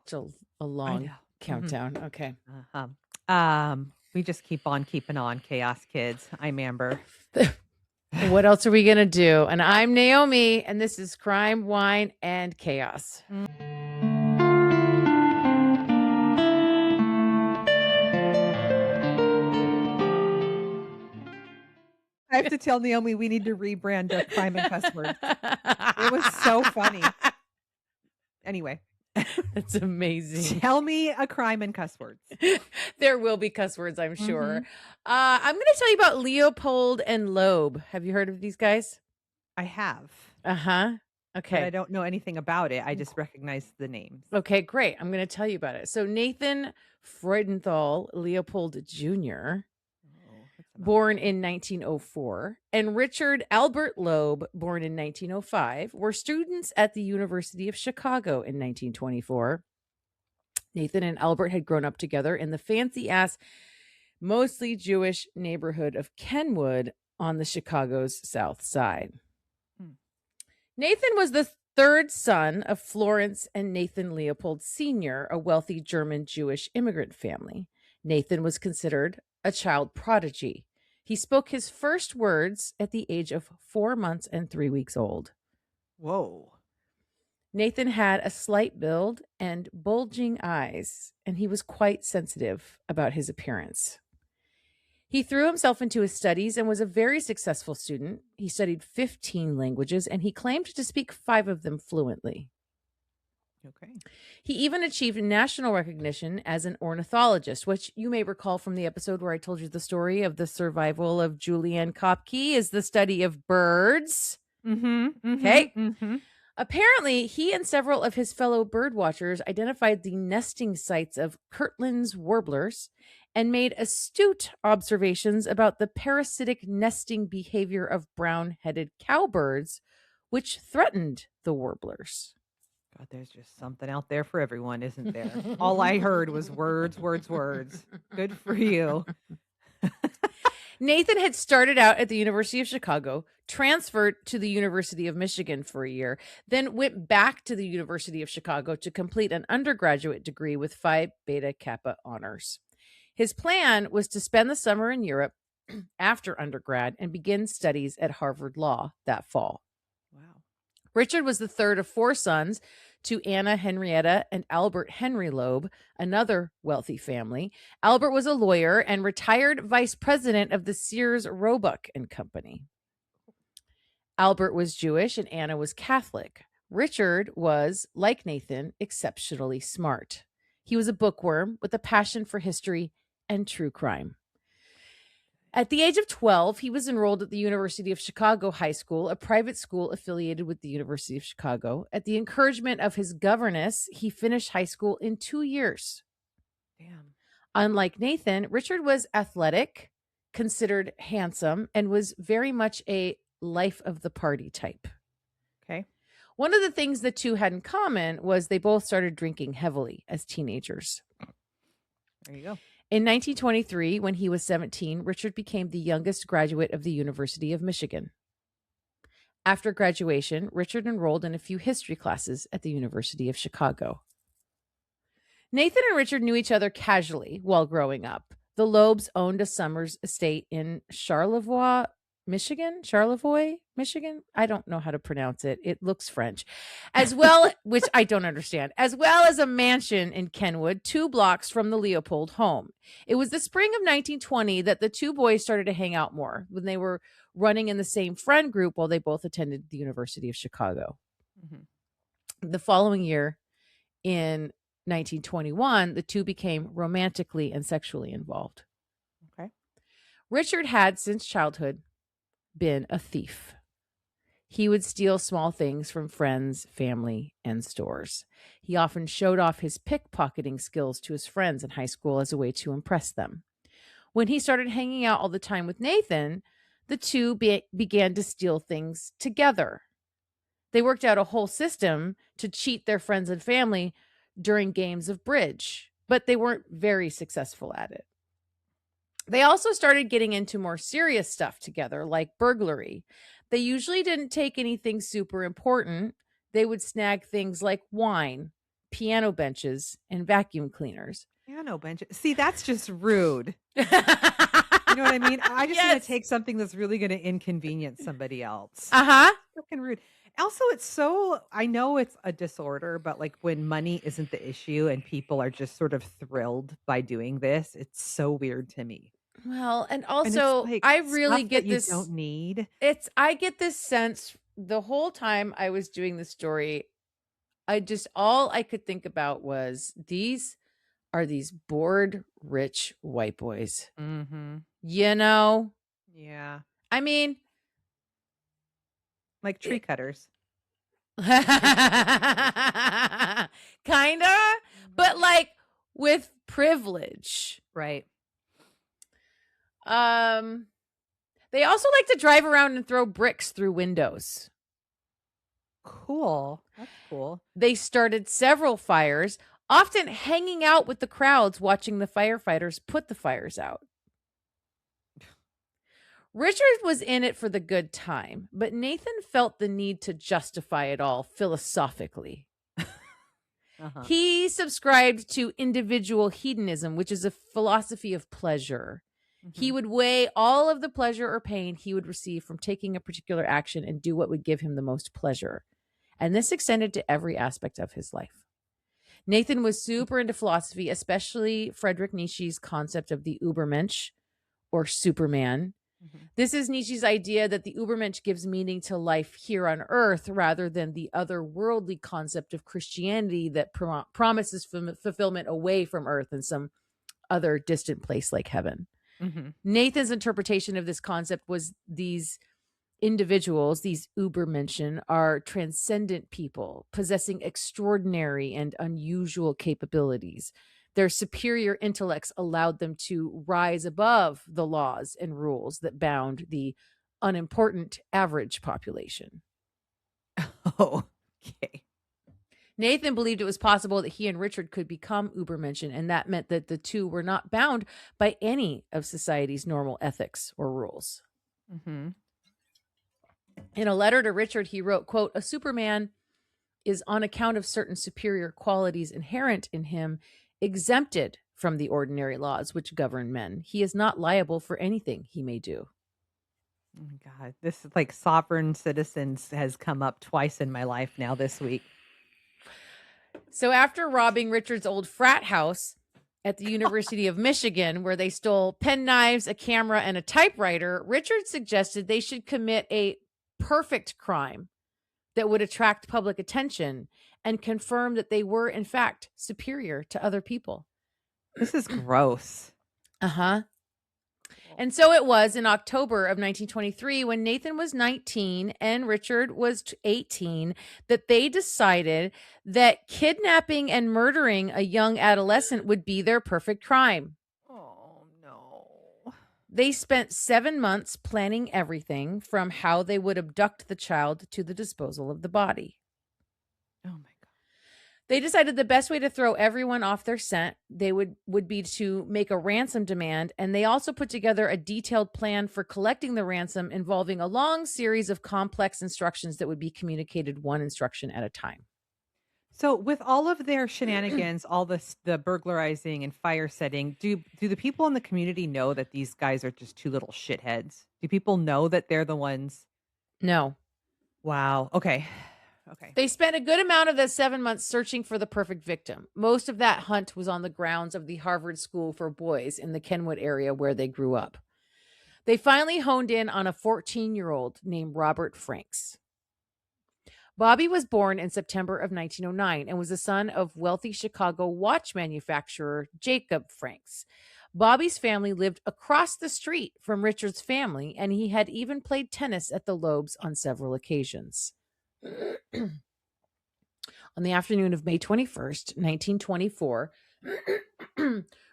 It's a long countdown. Okay. We just keep on keeping on, Chaos Kids. I'm Amber. What else are we going to do? And I'm Naomi, and this is Crime, Wine, and Chaos. I have to tell Naomi we need to rebrand our crime and cuss words. It was so funny. Anyway. That's amazing. Tell me a crime and cuss words. There will be cuss words, I'm sure. I'm going to tell you about Leopold and Loeb. Have you heard of these guys? I have. Uh-huh. Okay. But I don't know anything about it. I just recognize the names. Okay, great. I'm going to tell you about it. So Nathan Freudenthal Leopold Jr., born in 1904, and Richard Albert Loeb, born in 1905, were students at the University of Chicago in 1924. Nathan and Albert had grown up together in the fancy-ass, mostly Jewish neighborhood of Kenwood on the Chicago's South Side. Nathan was the third son of Florence and Nathan Leopold Sr., a wealthy German Jewish immigrant family. Nathan was considered a child prodigy. He spoke his first words at the age of 4 months and 3 weeks old. Whoa. Nathan had a slight build and bulging eyes, and he was quite sensitive about his appearance. He threw himself into his studies and was a very successful student. He studied 15 languages, and he claimed to speak 5 of them fluently. Okay. He even achieved national recognition as an ornithologist, which you may recall from the episode where I told you the story of the survival of Julianne Kopke is the study of birds. Okay. Apparently, he and several of his fellow bird watchers identified the nesting sites of Kirtland's warblers and made astute observations about the parasitic nesting behavior of brown-headed cowbirds, which threatened the warblers. God, there's just something out there for everyone, isn't there? All I heard was words, words, words. Good for you. Nathan had started out at the University of Chicago, transferred to the University of Michigan for a year, then went back to the University of Chicago to complete an undergraduate degree with Phi Beta Kappa honors. His plan was to spend the summer in Europe after undergrad and begin studies at Harvard Law that fall. Wow. Richard was the third of 4 sons to Anna Henrietta and Albert Henry Loeb, another wealthy family. Albert was a lawyer and retired vice president of the Sears Roebuck and Company. Albert was Jewish and Anna was Catholic. Richard was, like Nathan, exceptionally smart. He was a bookworm with a passion for history and true crime. At the age of 12, he was enrolled at the University of Chicago High School, a private school affiliated with the University of Chicago. At the encouragement of his governess, he finished high school in 2 years. Damn. Unlike Nathan, Richard was athletic, considered handsome, and was very much a life of the party type. Okay. One of the things the two had in common was they both started drinking heavily as teenagers. There you go. In 1923, when he was 17, Richard became the youngest graduate of the University of Michigan. After graduation, Richard enrolled in a few history classes at the University of Chicago. Nathan and Richard knew each other casually while growing up. The Loebs owned a summer's estate in Charlevoix, Michigan. I don't know how to pronounce it. It looks French. As well, which I don't understand, as well as a mansion in Kenwood, 2 blocks from the Leopold home. It was the spring of 1920 that the two boys started to hang out more when they were running in the same friend group while they both attended the University of Chicago. The following year, in 1921, the two became romantically and sexually involved. Okay. Richard had, since childhood, been a thief. He would steal small things from friends, family, and stores. He often showed off his pickpocketing skills to his friends in high school as a way to impress them. When he started hanging out all the time with Nathan, the two began to steal things together. They worked out a whole system to cheat their friends and family during games of bridge, but they weren't very successful at it. They also started getting into more serious stuff together, like burglary. They usually didn't take anything super important. They would snag things like wine, piano benches, and vacuum cleaners. Piano bench. See, that's just rude. You know what I mean? I just want to Yes. take something that's really going to inconvenience somebody else. Uh-huh. Freaking rude. Also, it's so I know it's a disorder, but like when money isn't the issue and people are just sort of thrilled by doing this, it's so weird to me. Well, and And it's also like I really stuff that get you this don't need. I get this sense the whole time I was doing the story, all I could think about was these are these bored rich white boys. Mhm. You know? Yeah. I mean, Like tree cutters. kinda, but like with privilege. Right. They also like to drive around and throw bricks through windows. Cool. That's cool. They started several fires, often hanging out with the crowds watching the firefighters put the fires out. Richard was in it for the good time, but Nathan felt the need to justify it all philosophically. Uh-huh. He subscribed to individual hedonism, which is a philosophy of pleasure. He Mhm. would weigh all of the pleasure or pain he would receive from taking a particular action and do what would give him the most pleasure. And this extended to every aspect of his life. Nathan was super into philosophy, especially Friedrich Nietzsche's concept of the Übermensch, or Superman. Mhm. This is Nietzsche's idea that the Übermensch gives meaning to life here on earth rather than the otherworldly concept of Christianity that promises fulfillment away from earth in some other distant place like heaven. Mhm. Nathan's interpretation of this concept was these individuals, these Übermenschen, are transcendent people possessing extraordinary and unusual capabilities. Their superior intellects allowed them to rise above the laws and rules that bound the unimportant average population. Oh, okay. Nathan believed it was possible that he and Richard could become Übermenschen, and that meant that the two were not bound by any of society's normal ethics or rules. Mhm. In a letter to Richard, he wrote, quote, "A Superman is, on account of certain superior qualities inherent in him, exempted from the ordinary laws which govern men. He is not liable for anything he may do." Oh my god. This is like sovereign citizens has come up twice in my life now this week. So after robbing Richard's old frat house at the University of Michigan, where they stole penknives, a camera, and a typewriter, Richard suggested they should commit a perfect crime that would attract public attention and confirm that they were, in fact, superior to other people. This is gross. Uh-huh. And so it was in October of 1923, when Nathan was 19 and Richard was 18, that they decided that kidnapping and murdering a young adolescent would be their perfect crime. Oh, no. They spent 7 months planning everything from how they would abduct the child to the disposal of the body. Oh, my God. They decided the best way to throw everyone off their scent would be to make a ransom demand, and they also put together a detailed plan for collecting the ransom involving a long series of complex instructions that would be communicated one instruction at a time. So, with all of their shenanigans, all this the burglarizing and fire setting, do the people in the community know that these guys are just two little shitheads? Do people know that they're the ones? No. Wow. Okay. Okay. They spent a good amount of the 7 months searching for the perfect victim. Most of that hunt was on the grounds of the Harvard School for Boys in the Kenwood area where they grew up. They finally honed in on a 14-year-old named Robert Franks. Bobby was born in September of 1909 and was the son of wealthy Chicago watch manufacturer Jacob Franks. Bobby's family lived across the street from Richard's family, and he had even played tennis at the Loebs on several occasions. On the afternoon of May 21st, 1924,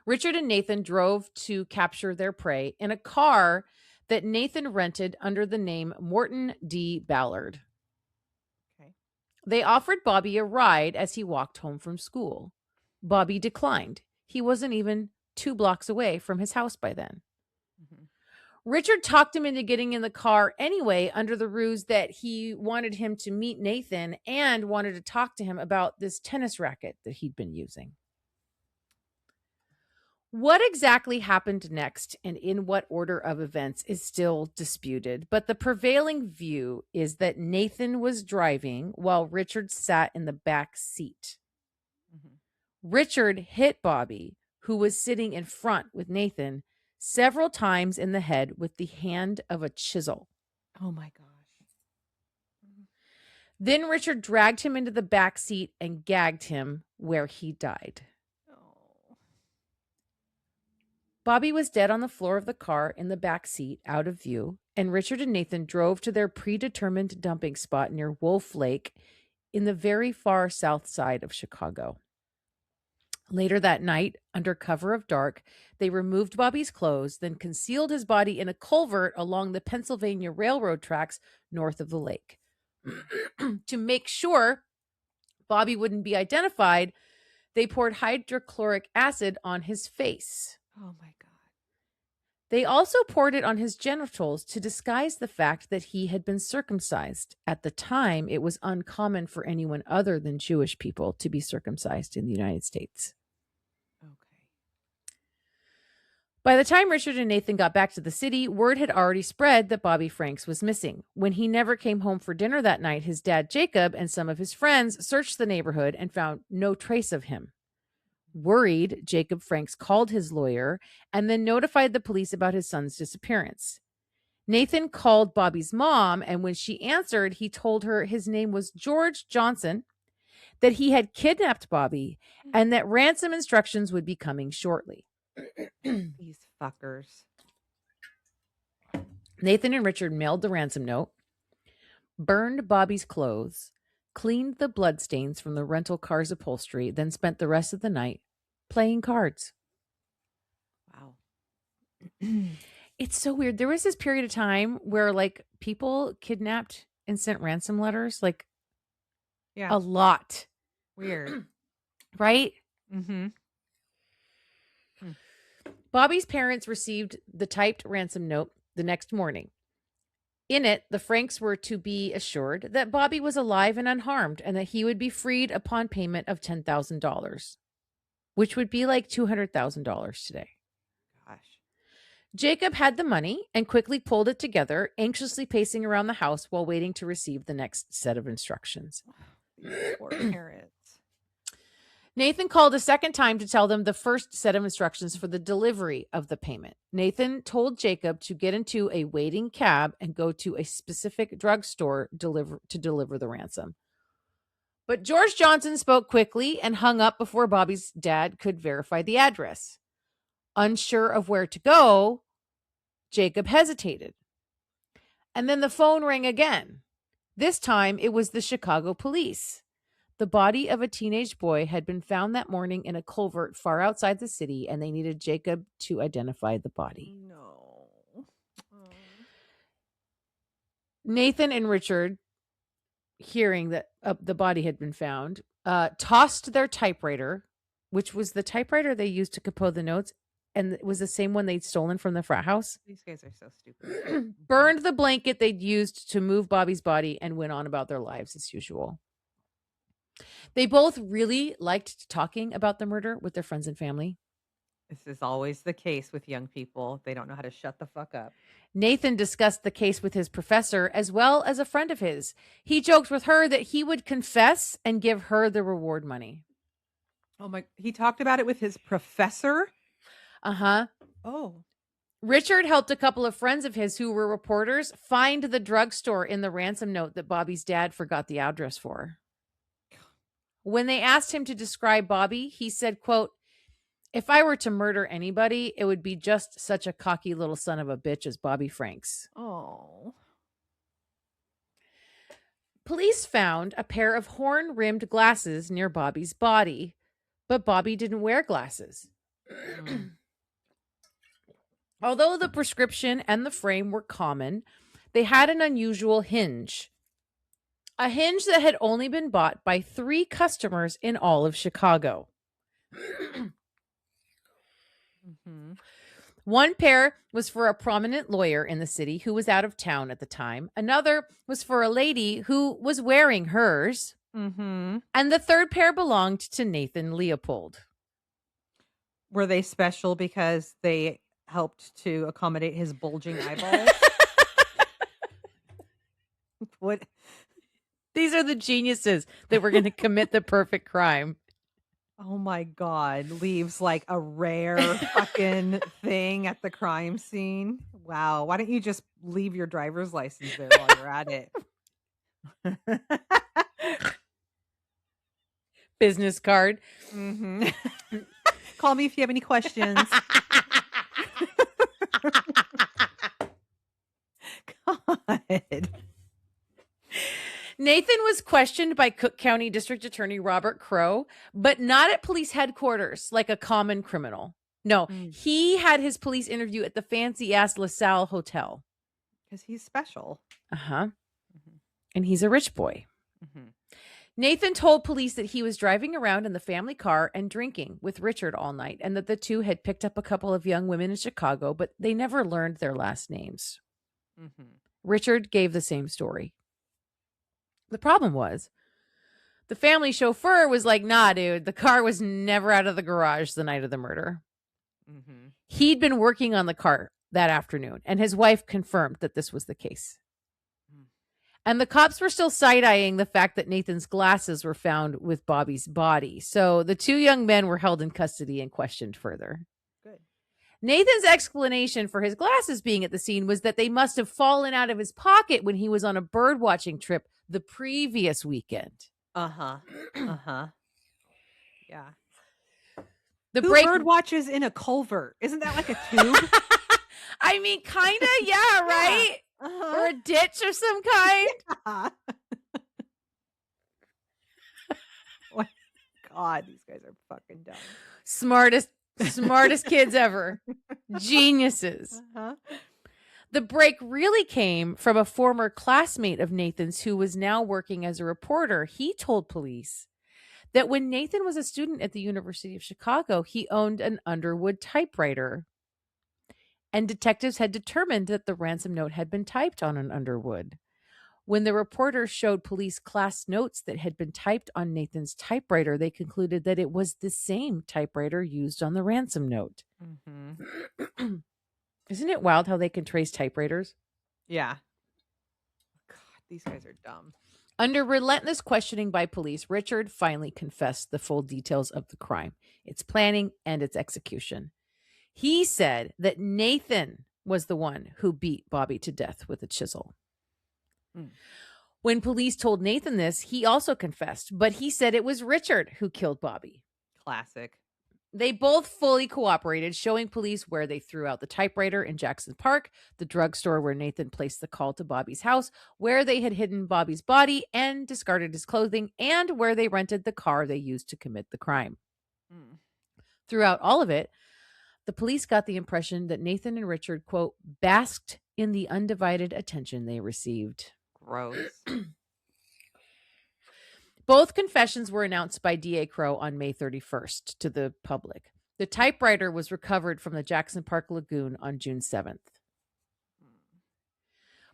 Richard and Nathan drove to capture their prey in a car that Nathan rented under the name Morton D. Ballard. Okay. They offered Bobby a ride as he walked home from school. Bobby declined. He wasn't even 2 blocks away from his house by then. Mhm. Richard talked him into getting in the car anyway under the ruse that he wanted him to meet Nathan and wanted to talk to him about this tennis racket that he'd been using. What exactly happened next and in what order of events is still disputed, but the prevailing view is that Nathan was driving while Richard sat in the back seat. Mhm. Richard hit Bobby, who was sitting in front with Nathan, several times in the head with the hand of a chisel. Oh my gosh. Then Richard dragged him into the back seat and gagged him, where he died. Oh. Bobby was dead on the floor of the car in the back seat, out of view, and Richard and Nathan drove to their predetermined dumping spot near Wolf Lake in the very far south side of Chicago. Later that night, under cover of dark, they removed Bobby's clothes, then concealed his body in a culvert along the Pennsylvania Railroad tracks north of the lake. To make sure Bobby wouldn't be identified, they poured hydrochloric acid on his face. Oh my God. They also poured it on his genitals to disguise the fact that he had been circumcised. At the time, it was uncommon for anyone other than Jewish people to be circumcised in the United States. Okay. By the time Richard and Nathan got back to the city, word had already spread that Bobby Franks was missing. When he never came home for dinner that night, his dad, Jacob, and some of his friends searched the neighborhood and found no trace of him. Worried, Jacob Franks called his lawyer and then notified the police about his son's disappearance. Nathan called Bobby's mom, and when she answered, he told her his name was George Johnson, that he had kidnapped Bobby, and that ransom instructions would be coming shortly. These fuckers. Nathan and Richard mailed the ransom note, burned Bobby's clothes, cleaned the bloodstains from the rental car's upholstery, then spent the rest of the night playing cards. Wow. It's so weird. There was this period of time where like people kidnapped and sent ransom letters, like Yeah. a lot, Weird. right? Mm-hmm. Bobby's parents received the typed ransom note the next morning. In it, the Franks were to be assured that Bobby was alive and unharmed and that he would be freed upon payment of $10,000, which would be like $200,000 today. Gosh. Jacob had the money and quickly pulled it together, anxiously pacing around the house while waiting to receive the next set of instructions. These poor parents. Nathan called a second time to tell them the first set of instructions for the delivery of the payment. Nathan told Jacob to get into a waiting cab and go to a specific drugstore to deliver the ransom. But George Johnson spoke quickly and hung up before Bobby's dad could verify the address. Unsure of where to go, Jacob hesitated. And then the phone rang again. This time it was the Chicago police. The body of a teenage boy had been found that morning in a culvert far outside the city, and they needed Jacob to identify the body. No. Nathan and Richard, hearing that the body had been found, tossed their typewriter, which was the typewriter they used to compose the notes, and it was the same one they'd stolen from the frat house. These guys are so stupid. Burned the blanket they'd used to move Bobby's body, and went on about their lives as usual. They both really liked talking about the murder with their friends and family. This is always the case with young people. They don't know how to shut the fuck up. Nathan discussed the case with his professor as well as a friend of his. He joked with her that he would confess and give her the reward money. Oh my, he talked about it with his professor? Uh-huh. Oh. Richard helped a couple of friends of his who were reporters find the drugstore in the ransom note that Bobby's dad forgot the address for. When they asked him to describe Bobby, he said, quote, "If I were to murder anybody, it would be just such a cocky little son of a bitch as Bobby Franks." Oh. Police found a pair of horn-rimmed glasses near Bobby's body, but Bobby didn't wear glasses. Although the prescription and the frame were common, they had an unusual hinge. A hinge that had only been bought by 3 customers in all of Chicago. Mm-hmm. One pair was for a prominent lawyer in the city who was out of town at the time. Another was for a lady who was wearing hers. Mm-hmm. And the third pair belonged to Nathan Leopold. Were they special because they helped to accommodate his bulging eyeballs? What? These are the geniuses that were going to commit the perfect crime. Oh my God. Leaves like a rare fucking thing at the crime scene. Wow. Why don't you just leave your driver's license there while you're at it? Business card. Mm-hmm. Call me if you have any questions. God. Nathan was questioned by Cook County District Attorney Robert Crow, but not at police headquarters like a common criminal. No, he had his police interview at the fancy-ass LaSalle Hotel. Because he's special. Uh-huh. Mm-hmm. And he's a rich boy. Mm-hmm. Nathan told police that he was driving around in the family car and drinking with Richard all night, and that the two had picked up a couple of young women in Chicago, but they never learned their last names. Mm-hmm. Richard gave the same story. The problem was, the family chauffeur was like, nah, dude, the car was never out of the garage the night of the murder. Mm-hmm. He'd been working on the car that afternoon, and his wife confirmed that this was the case. And the cops were still side-eyeing the fact that Nathan's glasses were found with Bobby's body. So the two young men were held in custody and questioned further. Good. Nathan's explanation for his glasses being at the scene was that they must have fallen out of his pocket when he was on a bird-watching trip the previous weekend. Uh-huh. Uh-huh. Yeah. The Who bird watches in a culvert? Isn't that like a tube? I mean, kind of, yeah, right? Yeah. Uh-huh. Or a ditch of some kind. Yeah. Oh, God, these guys are fucking dumb. Smartest kids ever. Geniuses. Uh-huh. The break really came from a former classmate of Nathan's who was now working as a reporter. He told police that when Nathan was a student at the University of Chicago, he owned an Underwood typewriter. And detectives had determined that the ransom note had been typed on an Underwood. When the reporter showed police class notes that had been typed on Nathan's typewriter, they concluded that it was the same typewriter used on the ransom note. Mm-hmm. Isn't it wild how they can trace typewriters? Yeah. God, these guys are dumb. Under relentless questioning by police, Richard finally confessed the full details of the crime, its planning, and its execution. He said that Nathan was the one who beat Bobby to death with a chisel. When police told Nathan this, he also confessed, but he said it was Richard who killed Bobby. Classic. They both fully cooperated, showing police where they threw out the typewriter in Jackson Park, the drugstore where Nathan placed the call to Bobby's house, where they had hidden Bobby's body and discarded his clothing, and where they rented the car they used to commit the crime. Throughout all of it, the police got the impression that Nathan and Richard, quote, basked in the undivided attention they received. Gross. Both confessions were announced by D.A. Crow on May 31st to the public. The typewriter was recovered from the Jackson Park Lagoon on June 7th.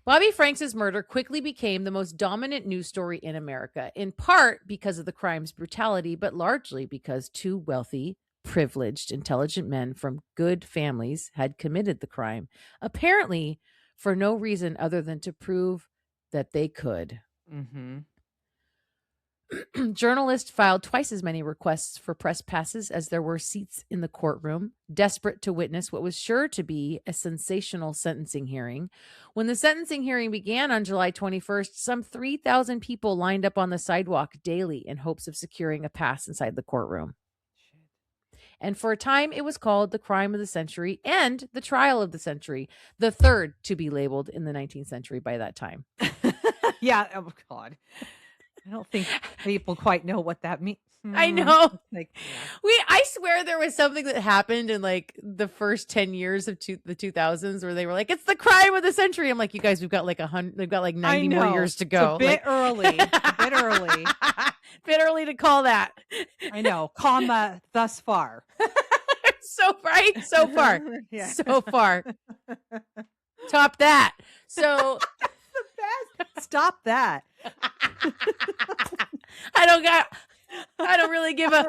Bobby Franks' murder quickly became the most dominant news story in America, in part because of the crime's brutality, but largely because two wealthy, privileged, intelligent men from good families had committed the crime, apparently for no reason other than to prove that they could. Mm-hmm. Journalists filed twice as many requests for press passes as there were seats in the courtroom, desperate to witness what was sure to be a sensational sentencing hearing. When the sentencing hearing began on July 21st, some 3,000 people lined up on the sidewalk daily in hopes of securing a pass inside the courtroom. And for a time, it was called the crime of the century and the trial of the century, the third to be labeled in the 19th century by that time. Yeah. Oh, God. I don't think people quite know what that means. I know. Like, yeah. I swear there was something that happened in like the first 10 years of the 2000s where they were like, it's the crime of the century. I'm like, you guys, we've got like 90 more years to go. It's a bit early. A bit early. Bit early to call that. I know. Comma thus far. So right, so far, Yeah. so far. Top that. So The best. Stop that. I don't really give a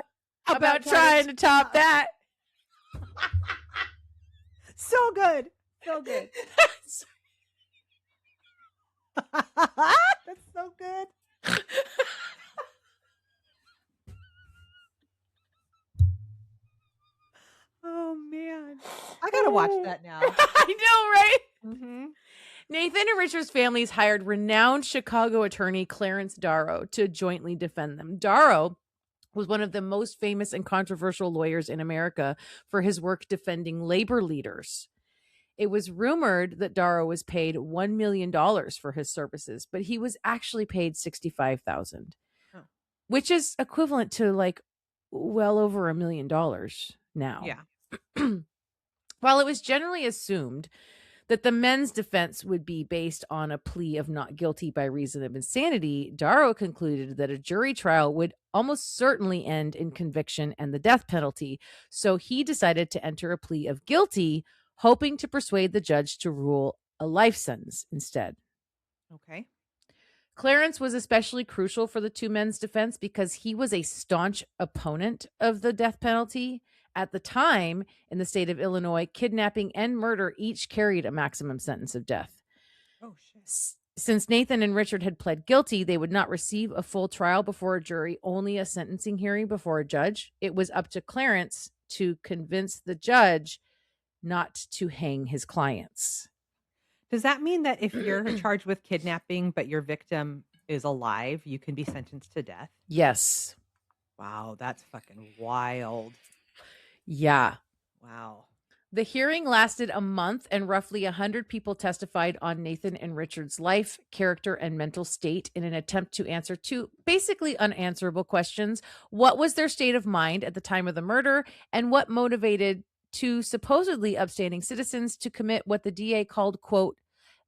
about trying to top that. So good. So good. That's so good. Oh man. I gotta watch that now. I know, right? Mm-hmm. Nathan and Richard's families hired renowned Chicago attorney Clarence Darrow to jointly defend them. Darrow was one of the most famous and controversial lawyers in America for his work defending labor leaders. It was rumored that Darrow was paid $1 million for his services, but he was actually paid $65,000, which is equivalent to like well over $1 million now. Yeah. While it was generally assumed that the men's defense would be based on a plea of not guilty by reason of insanity, Darrow concluded that a jury trial would almost certainly end in conviction and the death penalty. So he decided to enter a plea of guilty, hoping to persuade the judge to rule a life sentence instead. Okay. Clarence was especially crucial for the two men's defense because he was a staunch opponent of the death penalty. At the time, in the state of Illinois, kidnapping and murder each carried a maximum sentence of death. Oh, shit. Since Nathan and Richard had pled guilty, they would not receive a full trial before a jury, only a sentencing hearing before a judge. It was up to Clarence to convince the judge not to hang his clients. Does that mean that if you're charged with kidnapping, but your victim is alive, you can be sentenced to death? Yes. Wow, that's fucking wild. Yeah. Wow. The hearing lasted a month, and roughly 100 people testified on Nathan and Richard's life, character, and mental state in an attempt to answer two basically unanswerable questions. What was their state of mind at the time of the murder, and what motivated two supposedly upstanding citizens to commit what the DA called, quote,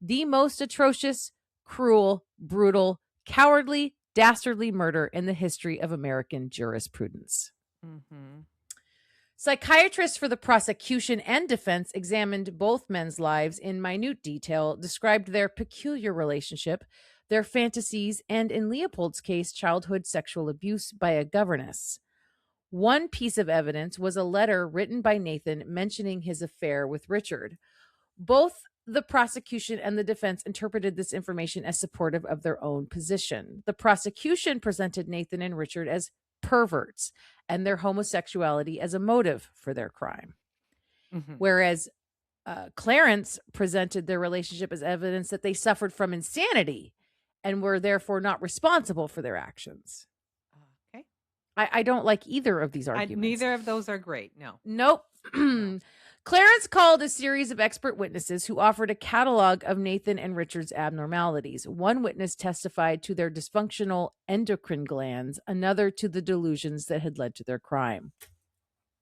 the most atrocious, cruel, brutal, cowardly, dastardly murder in the history of American jurisprudence. Mm-hmm. Psychiatrists for the prosecution and defense examined both men's lives in minute detail, described their peculiar relationship, their fantasies, and in Leopold's case, childhood sexual abuse by a governess. One piece of evidence was a letter written by Nathan mentioning his affair with Richard. Both the prosecution and the defense interpreted this information as supportive of their own position. The prosecution presented Nathan and Richard as perverts and their homosexuality as a motive for their crime. Mm-hmm. Whereas Clarence presented their relationship as evidence that they suffered from insanity and were therefore not responsible for their actions. Okay. I don't like either of these arguments. Neither of those are great. No. Nope. No. Clarence called a series of expert witnesses who offered a catalog of Nathan and Richard's abnormalities. One witness testified to their dysfunctional endocrine glands, another to the delusions that had led to their crime.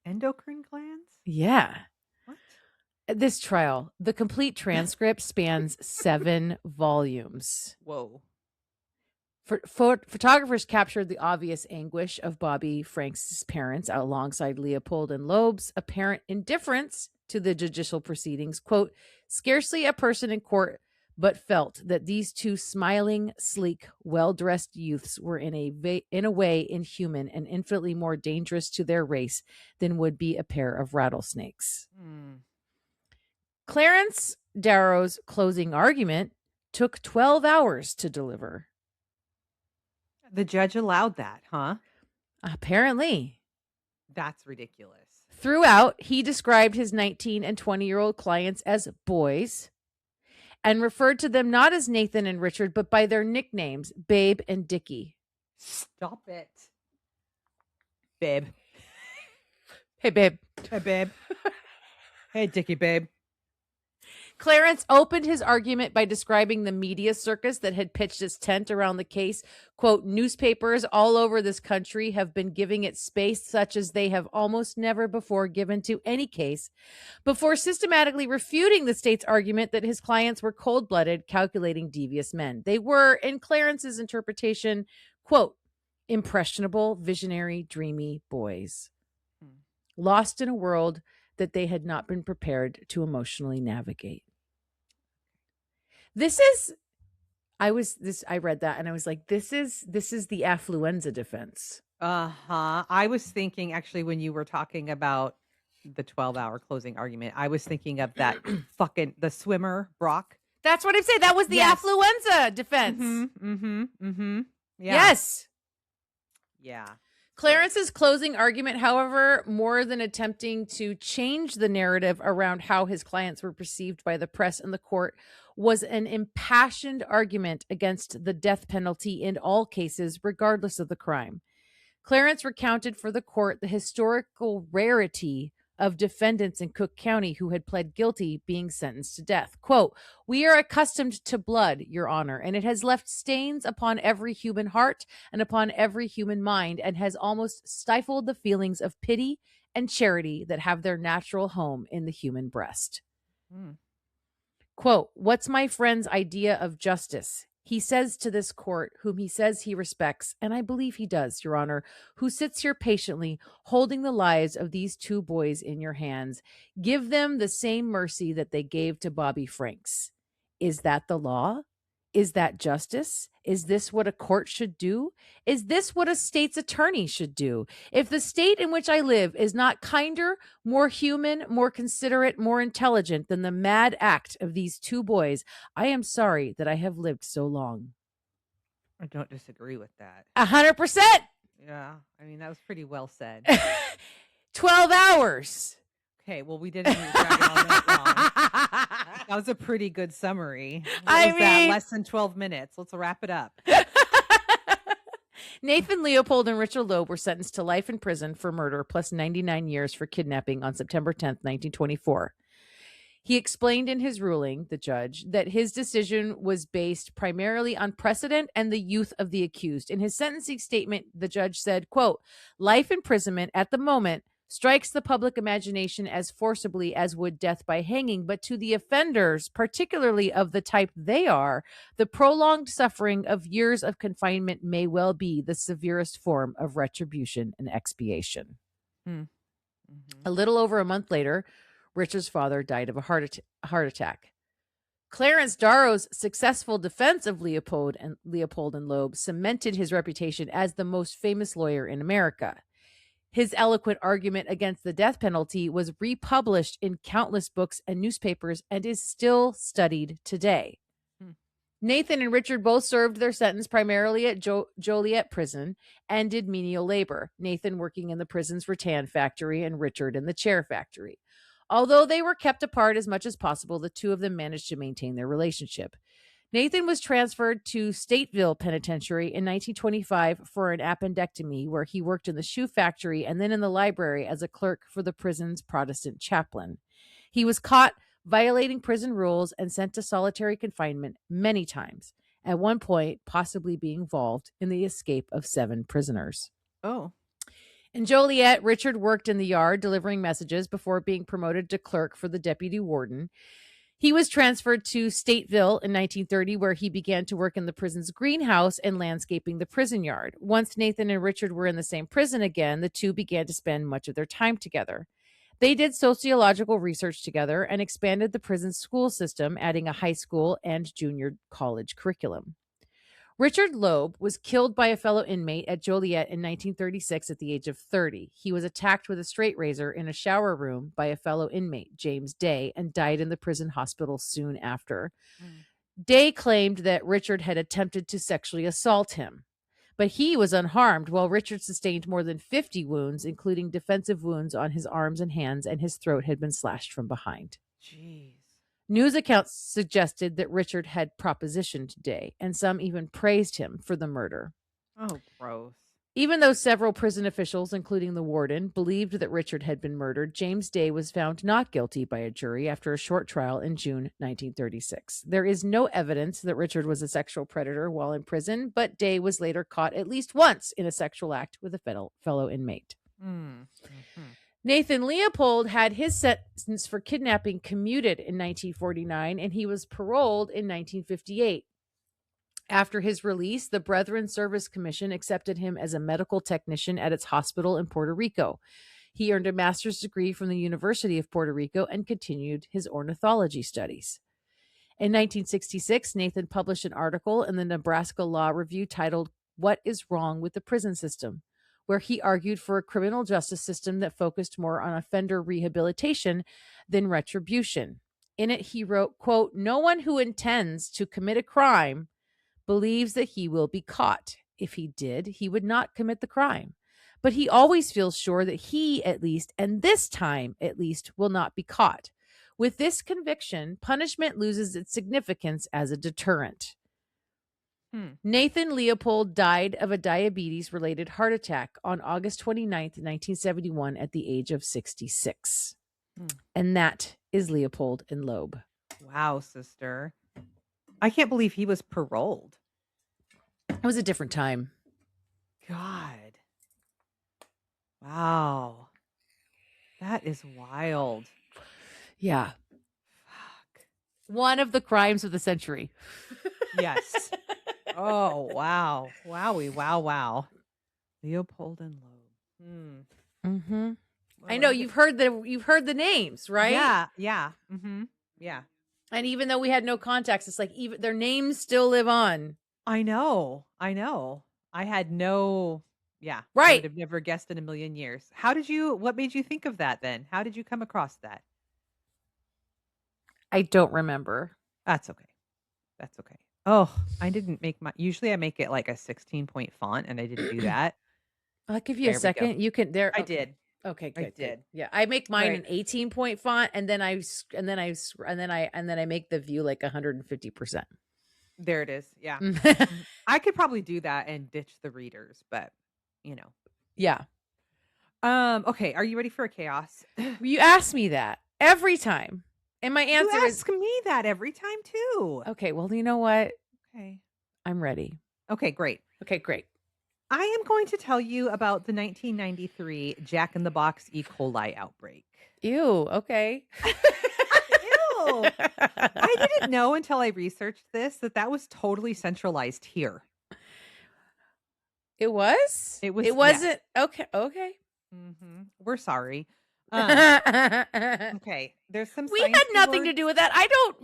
Endocrine glands? Yeah. What? At this trial, the complete transcript spans 7 volumes. Whoa. Photographers captured the obvious anguish of Bobby Franks' parents alongside Leopold and Loeb's apparent indifference to the judicial proceedings. Quote, scarcely a person in court but felt that these two smiling, sleek, well-dressed youths were in a way inhuman and infinitely more dangerous to their race than would be a pair of rattlesnakes. Clarence Darrow's closing argument took 12 hours to deliver. The judge allowed that, huh? Apparently. That's ridiculous. Throughout, he described his 19 and 20-year-old clients as boys and referred to them not as Nathan and Richard, but by their nicknames, Babe and Dickie. Stop it. Babe. Hey, babe. Hey, babe. Hey, Dickie, babe. Clarence opened his argument by describing the media circus that had pitched its tent around the case. Quote, newspapers all over this country have been giving it space such as they have almost never before given to any case, before systematically refuting the state's argument that his clients were cold-blooded, calculating, devious men. They were, in Clarence's interpretation, quote, impressionable, visionary, dreamy boys, lost in a world that they had not been prepared to emotionally navigate. I read that and I was like, this is the affluenza defense. Uh-huh. I was thinking actually when you were talking about the 12-hour closing argument, I was thinking of that the swimmer, Brock. That's what I'm saying. That was the Yes. affluenza defense. Yeah. Yes. Yeah. Clarence's closing argument, however, more than attempting to change the narrative around how his clients were perceived by the press and the court, was an impassioned argument against the death penalty in all cases, regardless of the crime. Clarence recounted for the court the historical rarity of defendants in Cook County who had pled guilty being sentenced to death. Quote, "We are accustomed to blood, Your Honor, and it has left stains upon every human heart and upon every human mind and has almost stifled the feelings of pity and charity that have their natural home in the human breast." Quote, "What's my friend's idea of justice? He says to this court, whom he says he respects, and I believe he does, Your Honor, who sits here patiently, holding the lives of these two boys in your hands, give them the same mercy that they gave to Bobby Franks. Is that the law? Is that justice? Is this what a court should do? Is this what a state's attorney should do? If the state in which I live is not kinder, more human, more considerate, more intelligent than the mad act of these two boys, I am sorry that I have lived so long." I don't disagree with that. 100%. Yeah. I mean, that was pretty well said. 12 hours. Okay, well, we didn't even drag it all night long. That was a pretty good summary. I mean, less than 12 minutes. Let's wrap it up. Nathan Leopold and Richard Loeb were sentenced to life in prison for murder plus 99 years for kidnapping on September 10th, 1924. He explained in his ruling, the judge, that his decision was based primarily on precedent and the youth of the accused. In his sentencing statement, the judge said, quote, "Life imprisonment at the moment strikes the public imagination as forcibly as would death by hanging, but to the offenders, particularly of the type they are, the prolonged suffering of years of confinement may well be the severest form of retribution and expiation." A little over a month later, Richard's father died of a heart attack. Clarence Darrow's successful defense of Leopold and Loeb cemented his reputation as the most famous lawyer in America. His eloquent argument against the death penalty was republished in countless books and newspapers and is still studied today. Nathan and Richard both served their sentence primarily at Joliet Prison and did menial labor, Nathan working in the prison's rattan factory and Richard in the chair factory. Although they were kept apart as much as possible, the two of them managed to maintain their relationship. Nathan was transferred to Stateville Penitentiary in 1925 for an appendectomy, where he worked in the shoe factory and then in the library as a clerk for the prison's Protestant chaplain. He was caught violating prison rules and sent to solitary confinement many times, at one point possibly being involved in the escape of 7 prisoners. Oh. In Joliet, Richard worked in the yard delivering messages before being promoted to clerk for the deputy warden. He was transferred to Stateville in 1930, where he began to work in the prison's greenhouse and landscaping the prison yard. Once Nathan and Richard were in the same prison again, the two began to spend much of their time together. They did sociological research together and expanded the prison's school system, adding a high school and junior college curriculum. Richard Loeb was killed by a fellow inmate at Joliet in 1936 at the age of 30. He was attacked with a straight razor in a shower room by a fellow inmate, James Day, and died in the prison hospital soon after. Day claimed that Richard had attempted to sexually assault him, but he was unharmed, while Richard sustained more than 50 wounds, including defensive wounds on his arms and hands, and his throat had been slashed from behind. Jeez. News accounts suggested that Richard had propositioned Day, and some even praised him for the murder. Oh, gross. Even though several prison officials, including the warden, believed that Richard had been murdered, James Day was found not guilty by a jury after a short trial in June 1936. There is no evidence that Richard was a sexual predator while in prison, but Day was later caught at least once in a sexual act with a fellow inmate. Nathan Leopold had his sentence for kidnapping commuted in 1949, and he was paroled in 1958. After his release, the Brethren Service Commission accepted him as a medical technician at its hospital in Puerto Rico. He earned a master's degree from the University of Puerto Rico and continued his ornithology studies. In 1966, Nathan published an article in the Nebraska Law Review titled, "What is Wrong with the Prison System?" where he argued for a criminal justice system that focused more on offender rehabilitation than retribution. In it, he wrote, quote, "No one who intends to commit a crime believes that he will be caught. If he did, he would not commit the crime. But he always feels sure that he, at least, and this time at least, will not be caught. With this conviction, punishment loses its significance as a deterrent." Nathan Leopold died of a diabetes-related heart attack on August 29th, 1971, at the age of 66. And that is Leopold and Loeb. Wow, sister. I can't believe he was paroled. It was a different time. God. Wow. That is wild. Yeah. Fuck. One of the crimes of the century. Yes. Oh, wow. Wowie, wow. Leopold and Loeb. Mm-hmm. Well, I know you've heard the names, right? Yeah. Mm-hmm. Yeah. And even though we had no context, it's like even their names still live on. I know. I had no, I Right. would have never guessed in a million years. What made you think of that then? How did you come across that? I don't remember. That's okay. Oh, I didn't make usually I make it like a 16-point font and I didn't do that. I'll give you a second. You can there. I okay. did. Okay, I good. did. Yeah, I make mine Right. an 18-point font, and then I make the view like 150%. There it is. Yeah. I could probably do that and ditch the readers, but Yeah. Okay, are you ready for a chaos? You ask me that every time, and my answer You is ask me that every time too. okay. Well, you know what? Okay. I'm ready. Okay, great. Okay, great. I am going to tell you about the 1993 Jack in the Box E. coli outbreak. Ew. Okay. Ew. I didn't know until I researched this that was totally centralized here. It was? It was. It wasn't. Okay. Okay. We're sorry. We Okay. There's some. had nothing to do with that. I don't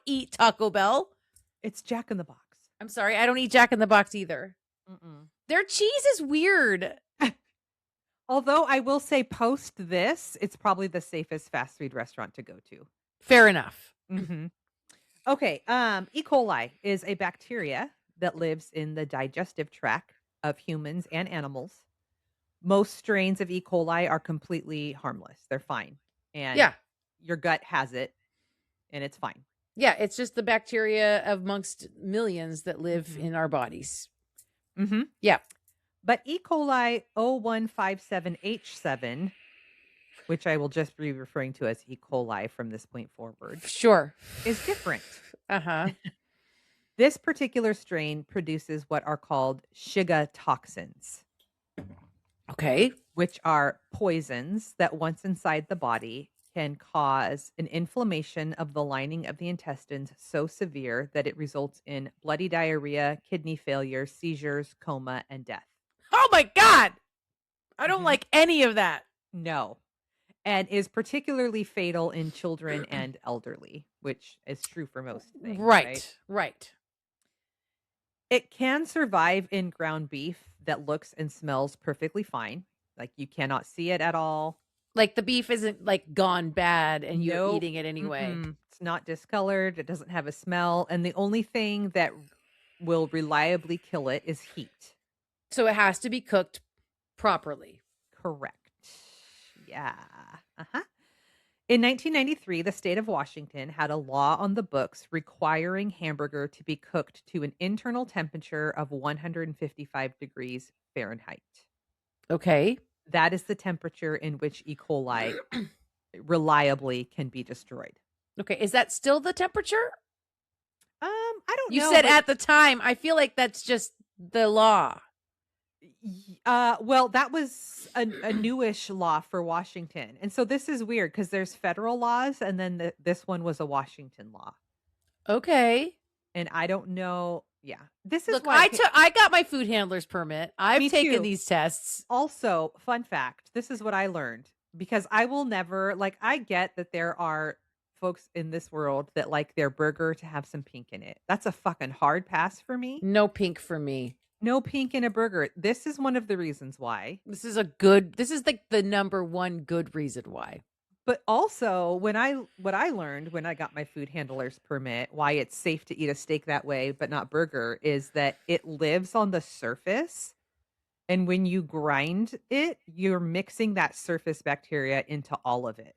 eat Taco Bell. It's Jack in the Box. I'm sorry. I don't eat Jack in the Box either. Their cheese is weird. Although I will say, post this, it's probably the safest fast food restaurant to go to. Fair enough. Okay. E. coli is a bacteria that lives in the digestive tract of humans and animals. Most strains of E. coli are completely harmless. They're fine. And your gut has it, and it's fine. Yeah, it's just the bacteria amongst millions that live in our bodies. Yeah. But E. coli 0157H7, which I will just be referring to as E. coli from this point forward. Sure. Is different. Uh-huh. This particular strain produces what are called Shiga toxins. Okay. Which are poisons that once inside the body can cause an inflammation of the lining of the intestines so severe that it results in bloody diarrhea, kidney failure, seizures, coma, and death. Oh my God. I don't like any of that. No. And is particularly fatal in children and elderly, which is true for most things. Right. It can survive in ground beef that looks and smells perfectly fine. Like you cannot see it at all. Like the beef isn't like gone bad and you're eating it anyway. It's not discolored. It doesn't have a smell. And the only thing that will reliably kill it is heat. So it has to be cooked properly. Correct. Yeah. In 1993, the state of Washington had a law on the books requiring hamburger to be cooked to an internal temperature of 155 degrees Fahrenheit. Okay. That is the temperature in which E. coli reliably can be destroyed. Okay. Is that still the temperature? I don't know. You said at the time. I feel like that's just the law. Well, that was a newish law for Washington. And so this is weird because there's federal laws and then this one was a Washington law. Okay. And I don't know. Yeah. This is Look, why I got my food handler's permit. I've Me taken too. these tests. Also, fun fact, this is what I learned because I will never like I get that there are folks in this world that like their burger to have some pink in it. That's a fucking hard pass for me. No pink for me. No pink in a burger. This is one of the reasons why. This is like the number one good reason why. But also, what I learned when I got my food handler's permit, why it's safe to eat a steak that way but not burger is that it lives on the surface. And when you grind it, you're mixing that surface bacteria into all of it.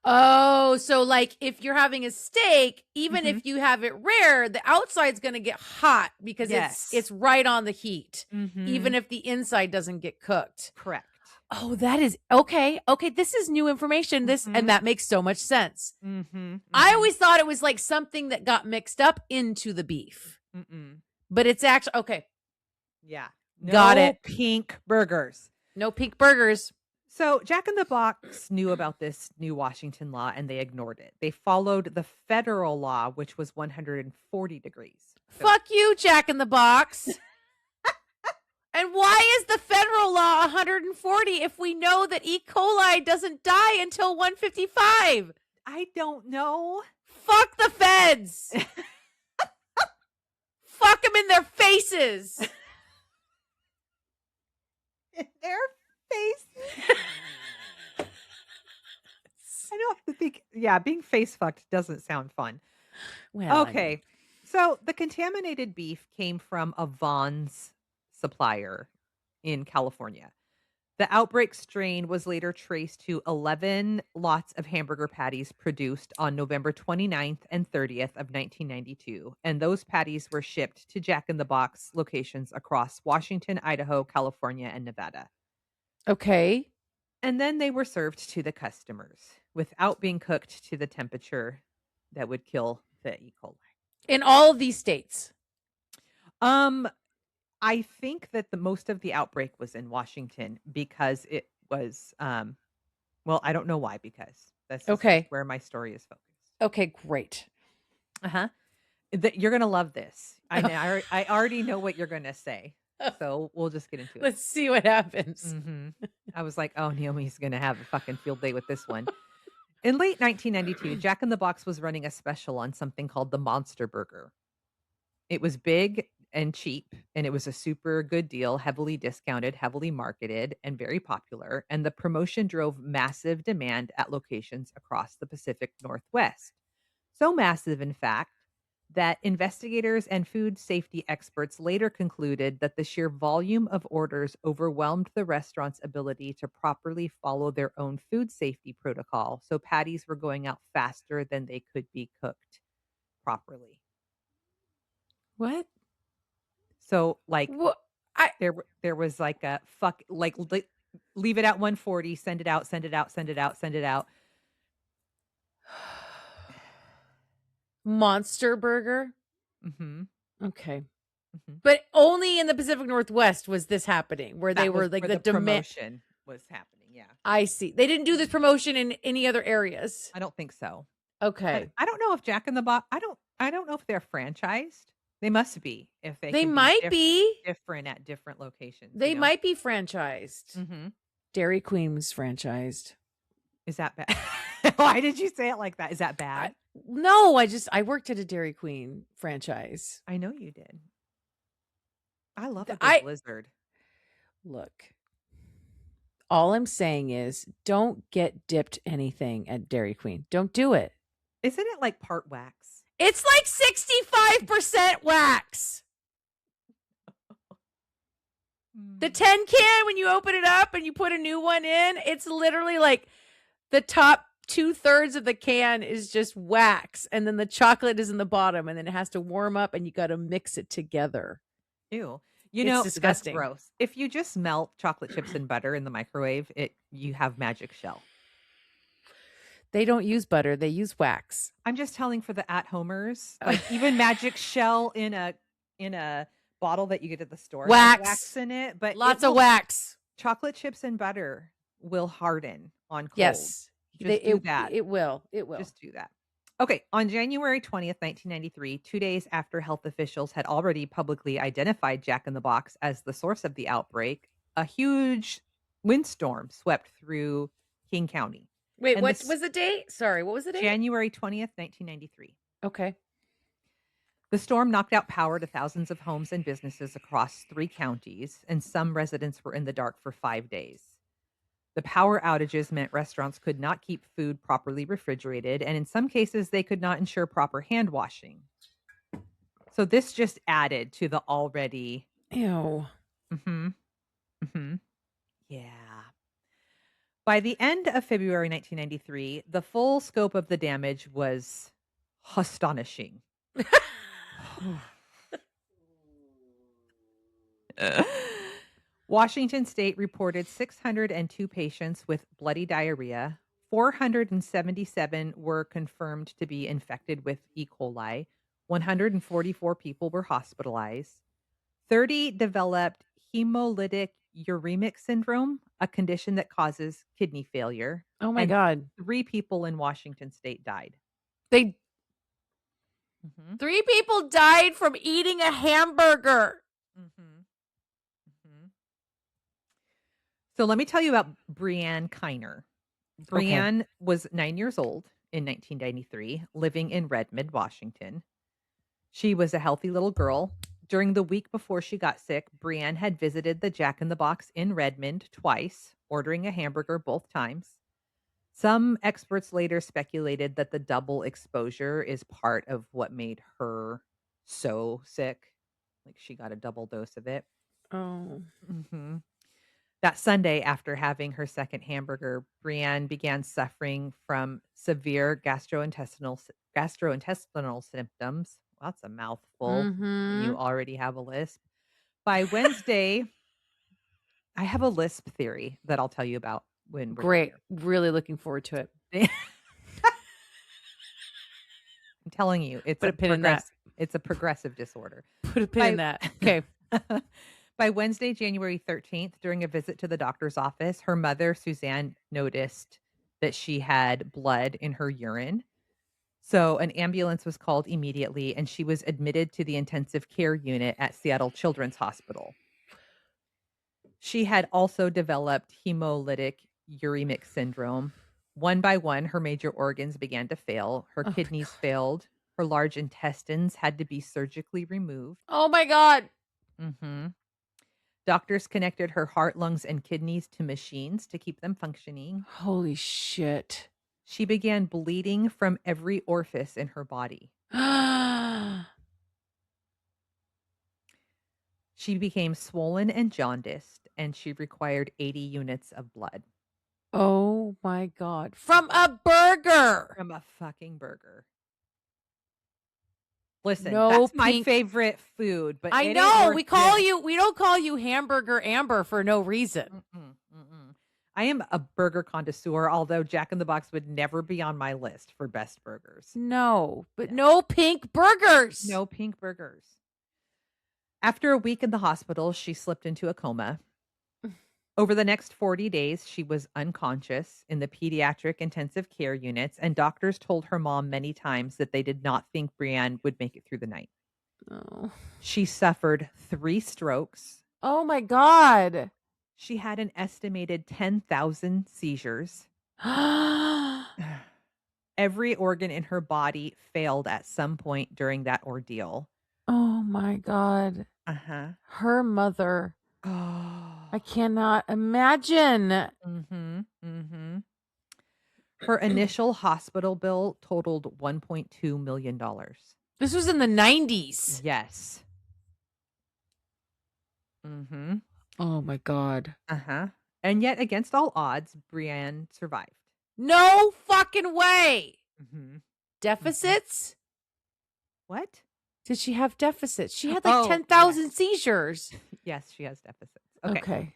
Oh, so like if you're having a steak, even Mhm. if you have it rare, the outside's going to get hot because Yes. it's right on the heat, even Mhm. if the inside doesn't get cooked. Correct. Oh, that is okay. Okay, this is new information. Mhm. And that makes so much sense. Mhm. I Mhm. always thought it was like something that got mixed up into the beef. Mm-mm. But it's actually okay. Yeah. Got No it. pink burgers. No pink burgers. So Jack in the Box knew about this new Washington law and they ignored it. They followed the federal law, which was 140 degrees. So Fuck you, Jack in the Box. And why is the federal law 140 if we know that E. coli doesn't die until 155? I don't know. Fuck the feds. Fuck them in their faces. In their face. I don't have to think. Yeah, being face fucked doesn't sound fun. Well, Okay. So the contaminated beef came from a Vaughn's supplier in California. The outbreak strain was later traced to 11 lots of hamburger patties produced on November 29th and 30th of 1992. And those patties were shipped to Jack in the Box locations across Washington, Idaho, California, and Nevada. okay. And then they were served to the customers without being cooked to the temperature that would kill the E. coli. In all of these states. I think that the most of the outbreak was in Washington because it was well, I don't know why because that's just Okay. where my story is focused. Okay, great. Uh-huh. You're going to love this. I already know what you're going to say. So we'll just get into it. Let's see what happens. Mhm. I was like, "Oh, Naomi's going to have a fucking field day with this one." In late 1992, Jack in the Box was running a special on something called the Monster Burger. It was big and cheap, and it was a super good deal, heavily discounted, heavily marketed, and very popular. And the promotion drove massive demand at locations across the Pacific Northwest. So massive, in fact, that investigators and food safety experts later concluded that the sheer volume of orders overwhelmed the restaurant's ability to properly follow their own food safety protocol. So patties were going out faster than they could be cooked properly. What? So, like, What? there was like a fuck, like, leave it at 140, send it out, send it out, send it out, send it out. Monster Burger? Mm-hmm. Okay. Mm-hmm. But only in the Pacific Northwest was this happening, where they were like where the demand. promotion was happening. Yeah, I see. They didn't do this promotion in any other areas. I don't think so. Okay. I don't know if Jack in the Box. I don't know if they're franchised. They must be if They can might be. different at different locations. They might be franchised. Mm-hmm. Dairy Queen was franchised. Is that bad? Why did you say it like that? Is that bad? No, I worked at a Dairy Queen franchise. I know you did. I love a good blizzard. Look, all I'm saying is don't get dipped anything at Dairy Queen. Don't do it. Isn't it like part wax? It's like 65% wax. The 10 can, when you open it up and you put a new one in, it's literally like the top 2/3 of the can is just wax. And then the chocolate is in the bottom and then it has to warm up and you got to mix it together. Ew. It's disgusting. That's gross. If you just melt chocolate chips and butter in the microwave, you have magic shell. They don't use butter, they use wax. I'm just telling for the at-homers, like even magic shell in a bottle that you get at the store has wax in it, but lots of wax. Chocolate chips and butter will harden on cold. Yes. Just do that. It will. It will. Just do that. Okay, on January 20th, 1993, 2 days after health officials had already publicly identified Jack in the Box as the source of the outbreak, a huge windstorm swept through King County. Wait, And what this was the date? Sorry, what was the date? January 20th, 1993. Okay. The storm knocked out power to thousands of homes and businesses across 3 counties, and some residents were in the dark for 5 days. The power outages meant restaurants could not keep food properly refrigerated, and in some cases, they could not ensure proper hand washing. So this just added to the already. Ew. Mhm, mhm. Yeah. By the end of February 1993, the full scope of the damage was astonishing. Washington state reported 602 patients with bloody diarrhea. 477 were confirmed to be infected with E. coli. 144 people were hospitalized. 30 developed hemolytic uremic syndrome, a condition that causes kidney failure. Oh my And god. 3 people in Washington state died. They Mhm, 3 people died from eating a hamburger. mhm, mhm. So let me tell you about Brianne Kiner. Okay. Brianne was 9 years old in 1993, living in Redmond, Washington. She was a healthy little girl. During the week before she got sick, Brianne had visited the Jack in the Box in Redmond twice, ordering a hamburger both times. Some experts later speculated that the double exposure is part of what made her so sick. Like she got a double dose of it. Oh. Mhm. That Sunday, after having her second hamburger, Brienne began suffering from severe gastrointestinal symptoms. Well, that's a mouthful when you Mhm. already have a lisp. By Wednesday, I have a lisp theory that I'll tell you about when we're done Great. here. Really looking forward to it. I'm telling you, Put a pin in that. it's a progressive disorder. Put a pin in By that. Okay. By Wednesday, January 13th, during a visit to the doctor's office, her mother, Suzanne, noticed that she had blood in her urine. So an ambulance was called immediately and she was admitted to the intensive care unit at Seattle Children's Hospital. She had also developed hemolytic uremic syndrome. One by one, her major organs began to fail. Her Oh my kidneys god. failed. Her large intestines had to be surgically removed. Oh my god. Mhm. Doctors connected her heart, lungs, and kidneys to machines to keep them functioning. Holy shit. She began bleeding from every orifice in her body. She became swollen and jaundiced, and she required 80 units of blood Oh my god. From a burger. from a fucking burger. Listen, No that's my pink. favorite food, but I it ain't know. worth this. We don't call you hamburger Amber for no reason. Mm-mm, mm-mm. I am a burger connoisseur, although Jack in the Box would never be on my list for best burgers. No, but No, no pink burgers. no pink burgers. After a week in the hospital, she slipped into a coma. Over the next 40 days, she was unconscious in the pediatric intensive care units, and doctors told her mom many times that they did not think Brienne would make it through the night. Oh. She suffered 3 strokes. Oh my god. She had an estimated 10,000 seizures. Every organ in her body failed at some point during that ordeal. Oh my god. Uh-huh. Her mother. I Oh. cannot imagine. Mhm. Mhm. Her initial hospital bill totaled $1.2 million. This was in the 90s. Yes. Mhm. Oh my god. Uh-huh. And yet, against all odds, Brienne survived. No fucking way. Mhm. Mhm. Deficits? What? Did she have deficits? She had like Oh, yes. 10,000 seizures. Yes, she has deficits. Okay. Okay.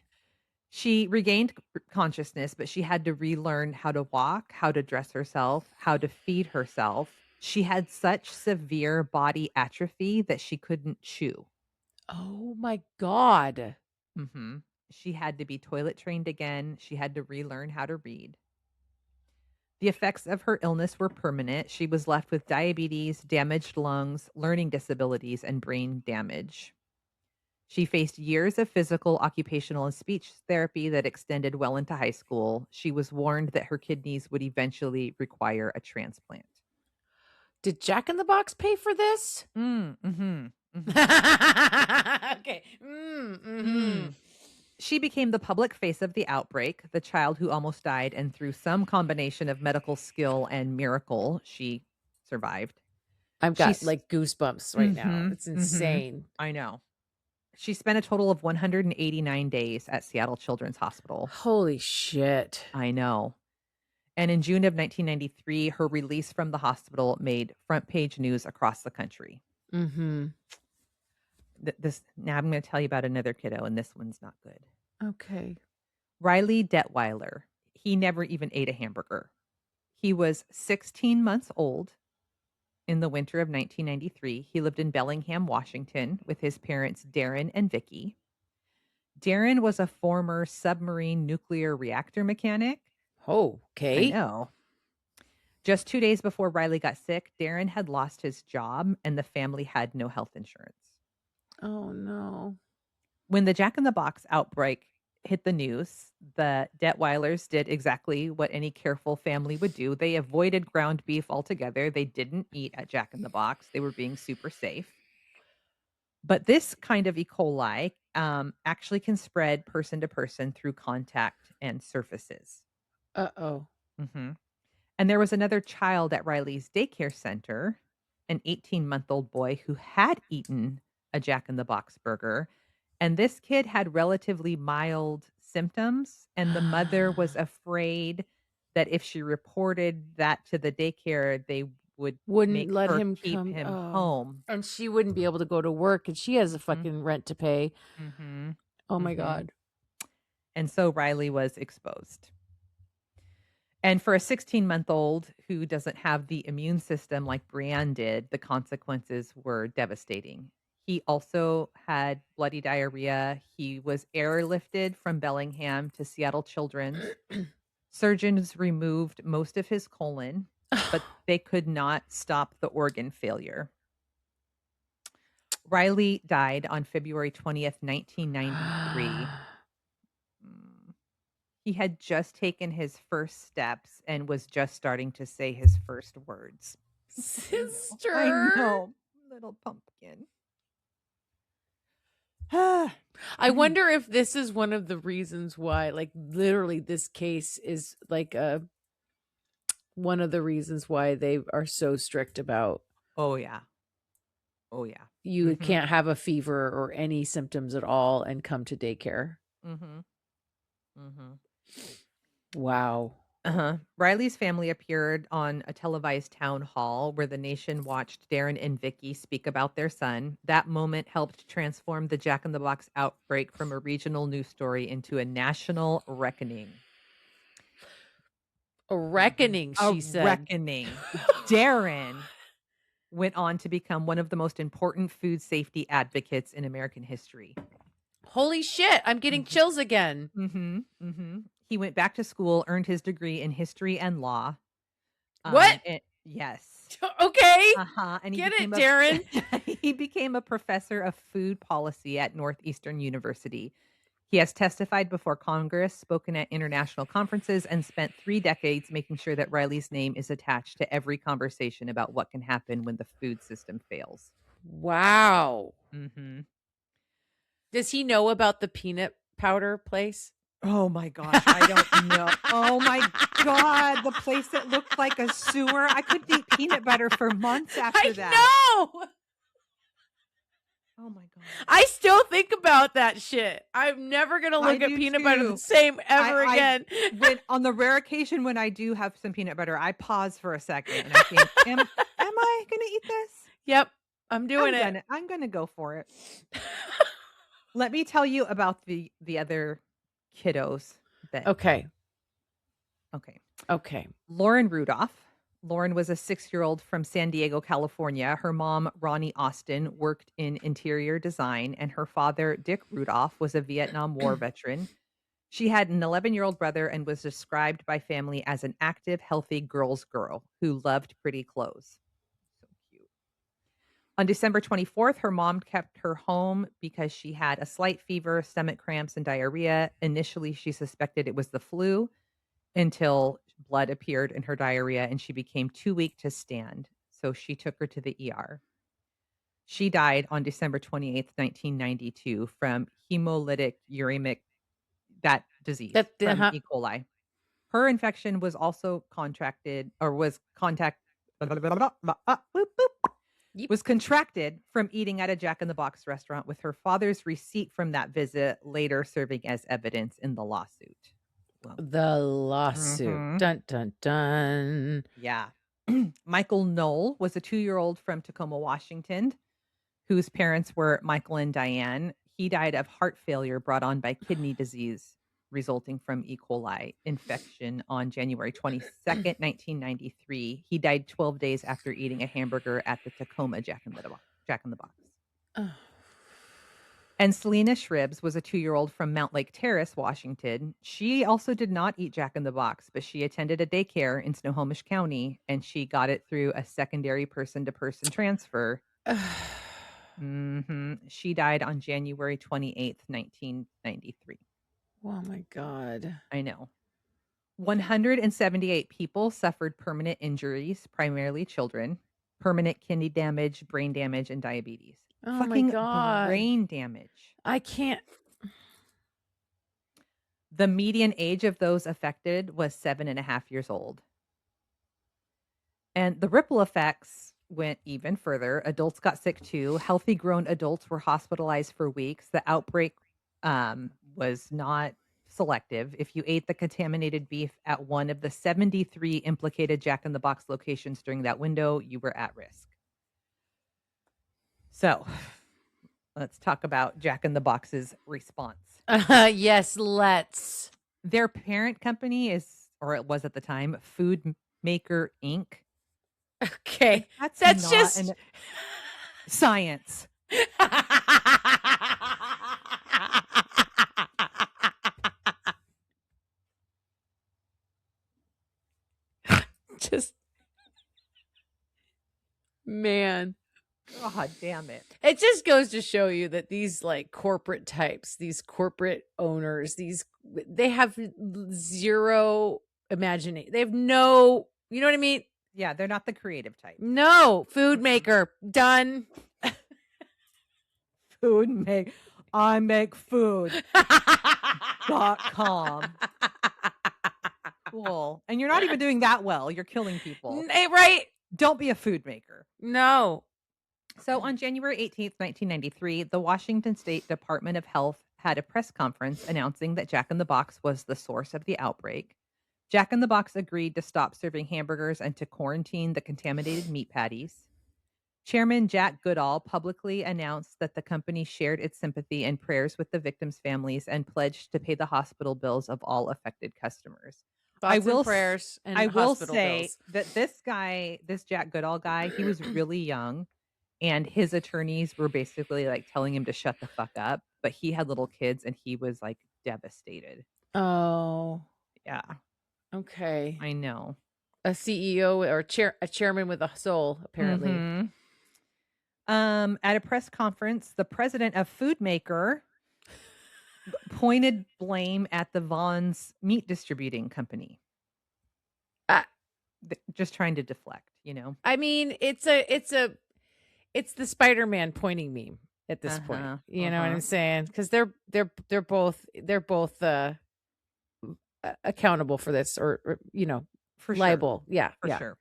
She regained consciousness, but she had to relearn how to walk, how to dress herself, how to feed herself. She had such severe body atrophy that she couldn't chew. Oh my god. She had to be toilet trained again. She had to relearn how to read. The effects of her illness were permanent. She was left with diabetes, damaged lungs, learning disabilities, and brain damage. She faced years of physical, occupational, and speech therapy that extended well into high school. She was warned that her kidneys would eventually require a transplant. Did Jack in the Box pay for this? Mhm. Okay. Mm. She became the public face of the outbreak, the child who almost died, and through some combination of medical skill and miracle, she survived. I've got She's like goosebumps right now. Mhm, It's mhm. insane. I know. She spent a total of 189 days at Seattle Children's Hospital. Holy shit. I know. And in June of 1993, her release from the hospital made front page news across the country. Mhm. This now I'm going to tell you about another kiddo, and this one's not good. Okay. Riley Detwiler. He never even ate a hamburger. He was 16 months old in the winter of 1993. He lived in Bellingham, Washington, with his parents, Darin and Vicky. Darin was a former submarine nuclear reactor mechanic. Oh, I okay. know. Just 2 days before Riley got sick, Darin had lost his job and the family had no health insurance. Oh no. When the Jack in the Box outbreak hit the news, the Detweilers did exactly what any careful family would do. They avoided ground beef altogether. They didn't eat at Jack in the Box. They were being super safe. But this kind of E. coli actually can spread person to person through contact and surfaces. Uh-oh. Mhm. And there was another child at Riley's daycare center, an 18-month-old boy who had eaten a Jack in the Box burger. And this kid had relatively mild symptoms. And the mother was afraid that if she reported that to the daycare, they would Wouldn't make let her him keep come. him Oh. home. And she wouldn't be able to go to work and she has a Mhm, fucking rent to pay. mhm, Oh my mhm. god. And so Riley was exposed. And for a 16-month-old who doesn't have the immune system like Brianne did, the consequences were devastating. He also had bloody diarrhea. He was airlifted from Bellingham to Seattle Children's. Surgeons removed most of his colon, but they could not stop the organ failure. Riley died on February 20th, 1993. Mm. He had just taken his first steps and was just starting to say his first words. I know. I Sister. know. Little pumpkin. I wonder if this is one of the reasons why, like, literally, this case is like one of the reasons why they are so strict about Oh, yeah. Oh, yeah. you Mhm. can't have a fever or any symptoms at all and come to daycare. Mhm. Mhm. Wow. Uh-huh. Riley's family appeared on a televised town hall where the nation watched Darin and Vicky speak about their son. That moment helped transform the Jack in the Box outbreak from a regional news story into a national reckoning. A Mhm. reckoning, A she said. reckoning. Darin went on to become one of the most important food safety advocates in American history. Holy shit, I'm getting Mhm. chills again. Mhm. Mhm. He went back to school, earned his degree in history and law. What? Yes. Okay. Uh-huh, and Get it, Darin. he became a professor of food policy at Northeastern University. He has testified before Congress, spoken at international conferences, and spent 3 decades making sure that Riley's name is attached to every conversation about what can happen when the food system fails. Wow. Mhm. Does he know about the peanut powder place? Oh my gosh, I don't know. Oh my god, the place that looked like a sewer. I couldn't eat peanut butter for months after that. I know. Oh my god. I still think about that shit. I'm never gonna I look at do peanut butter the too. same ever I again. when on the rare occasion when I do have some peanut butter, I pause for a second and I think, am I gonna eat this? Yep, I'm doing it. I'm gonna go for it. Let me tell you about the other kiddos that Okay. okay. Okay. Lauren Rudolph. Lauren was a 6-year-old from San Diego, California. Her mom, Ronnie Austin, worked in interior design, and her father, Dick Rudolph, was a Vietnam War veteran. She had an 11-year-old brother and was described by family as an active, healthy girl's girl who loved pretty clothes. So cute. On December 24th, her mom kept her home because she had a slight fever, stomach cramps, and diarrhea. Initially, she suspected it was the flu until blood appeared in her diarrhea and she became too weak to stand. So she took her to the ER. She died on December 28th, 1992 from hemolytic uremic, that disease That from uh-huh. E. coli. Her infection was also contracted or was contact Yep. was contracted from eating at a Jack in the Box restaurant with her father's receipt from that visit later serving as evidence in the lawsuit. Well, The lawsuit. mhm. Dun dun dun. Yeah. Michael Knoll was a 2-year-old from Tacoma, Washington, whose parents were Michael and Diane. He died of heart failure brought on by kidney disease resulting from E. coli infection on January 22nd, 1993. He died 12 days after eating a hamburger at the Tacoma Jack in the Box. Oh. And Selena Shribs was a 2-year-old from Mount Lake Terrace, Washington. She also did not eat Jack in the Box, but she attended a daycare in Snohomish County, and she got it through a secondary person-to-person transfer. She died on January 28th, 1993. Oh my God. I know. 178 people suffered permanent injuries, primarily children, permanent kidney damage, brain damage, and diabetes. Oh my Fucking God. brain damage. I can't. The median age of those affected was 7.5 years old. And the ripple effects went even further. Adults got sick too. Healthy grown adults were hospitalized for weeks. The outbreak was not selective. If you ate the contaminated beef at one of the 73 implicated Jack in the Box locations during that window, you were at risk. So let's talk about Jack in the Box's response. Yes, let's. Their parent company is, or it was at the time, Food Maker Inc. Okay. Like, That's not just science. just man. God damn it. It just goes to show you that these like corporate types, these corporate owners, they have zero imagination. They have no, you know what I mean? Yeah, they're not the creative type. No, food maker, done. I make food.com. Cool. And you're not even doing that well. You're killing people. Right? Don't be a food maker. No. So on January 18th, 1993, the Washington State Department of Health had a press conference announcing that Jack in the Box was the source of the outbreak. Jack in the Box agreed to stop serving hamburgers and to quarantine the contaminated meat patties. Chairman Jack Goodall publicly announced that the company shared its sympathy and prayers with the victims' families and pledged to pay the hospital bills of all affected customers. Thoughts and prayers and I will hospital say bills. that this guy, this Jack Goodall guy, he was really young, and his attorneys were basically like telling him to shut the fuck up. But he had little kids, and he was like devastated. Oh, Yeah, okay. I know. A CEO or a chairman with a soul, apparently. Mhm. At a press conference, the president of Food Maker pointed blame at the Vaughn's meat distributing company. Just trying to deflect, you know. I mean, it's the Spider-Man pointing meme at this point. You know what I'm saying? Because they're both accountable for this, or you know, for liable. Sure. Yeah, for sure.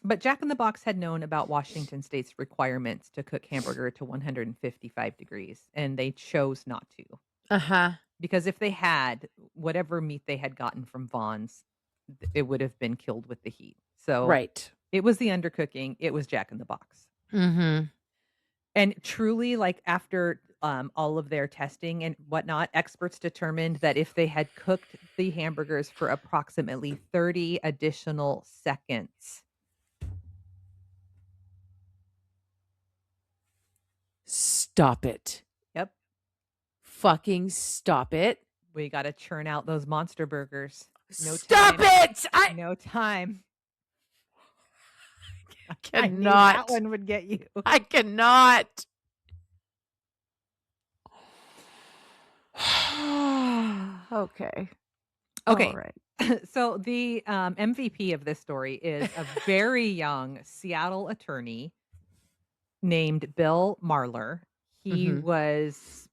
But Jack in the Box had known about Washington State's requirements to cook hamburger to 155 degrees, and they chose not to. Because if they had, whatever meat they had gotten from Vaughn's, it would have been killed with the heat. So right. It was the undercooking. It was Jack in the Box. And truly, like after all of their testing and whatnot, experts determined that if they had cooked the hamburgers for approximately 30 additional seconds. Stop it. Yep. Fucking stop it. We gotta churn out those monster burgers. No Stop time. it! I No time. I knew that cannot. one would get you. I cannot. Okay. All Okay. right. So the MVP of this story is a very young Seattle attorney named Bill Marler. He Mhm. was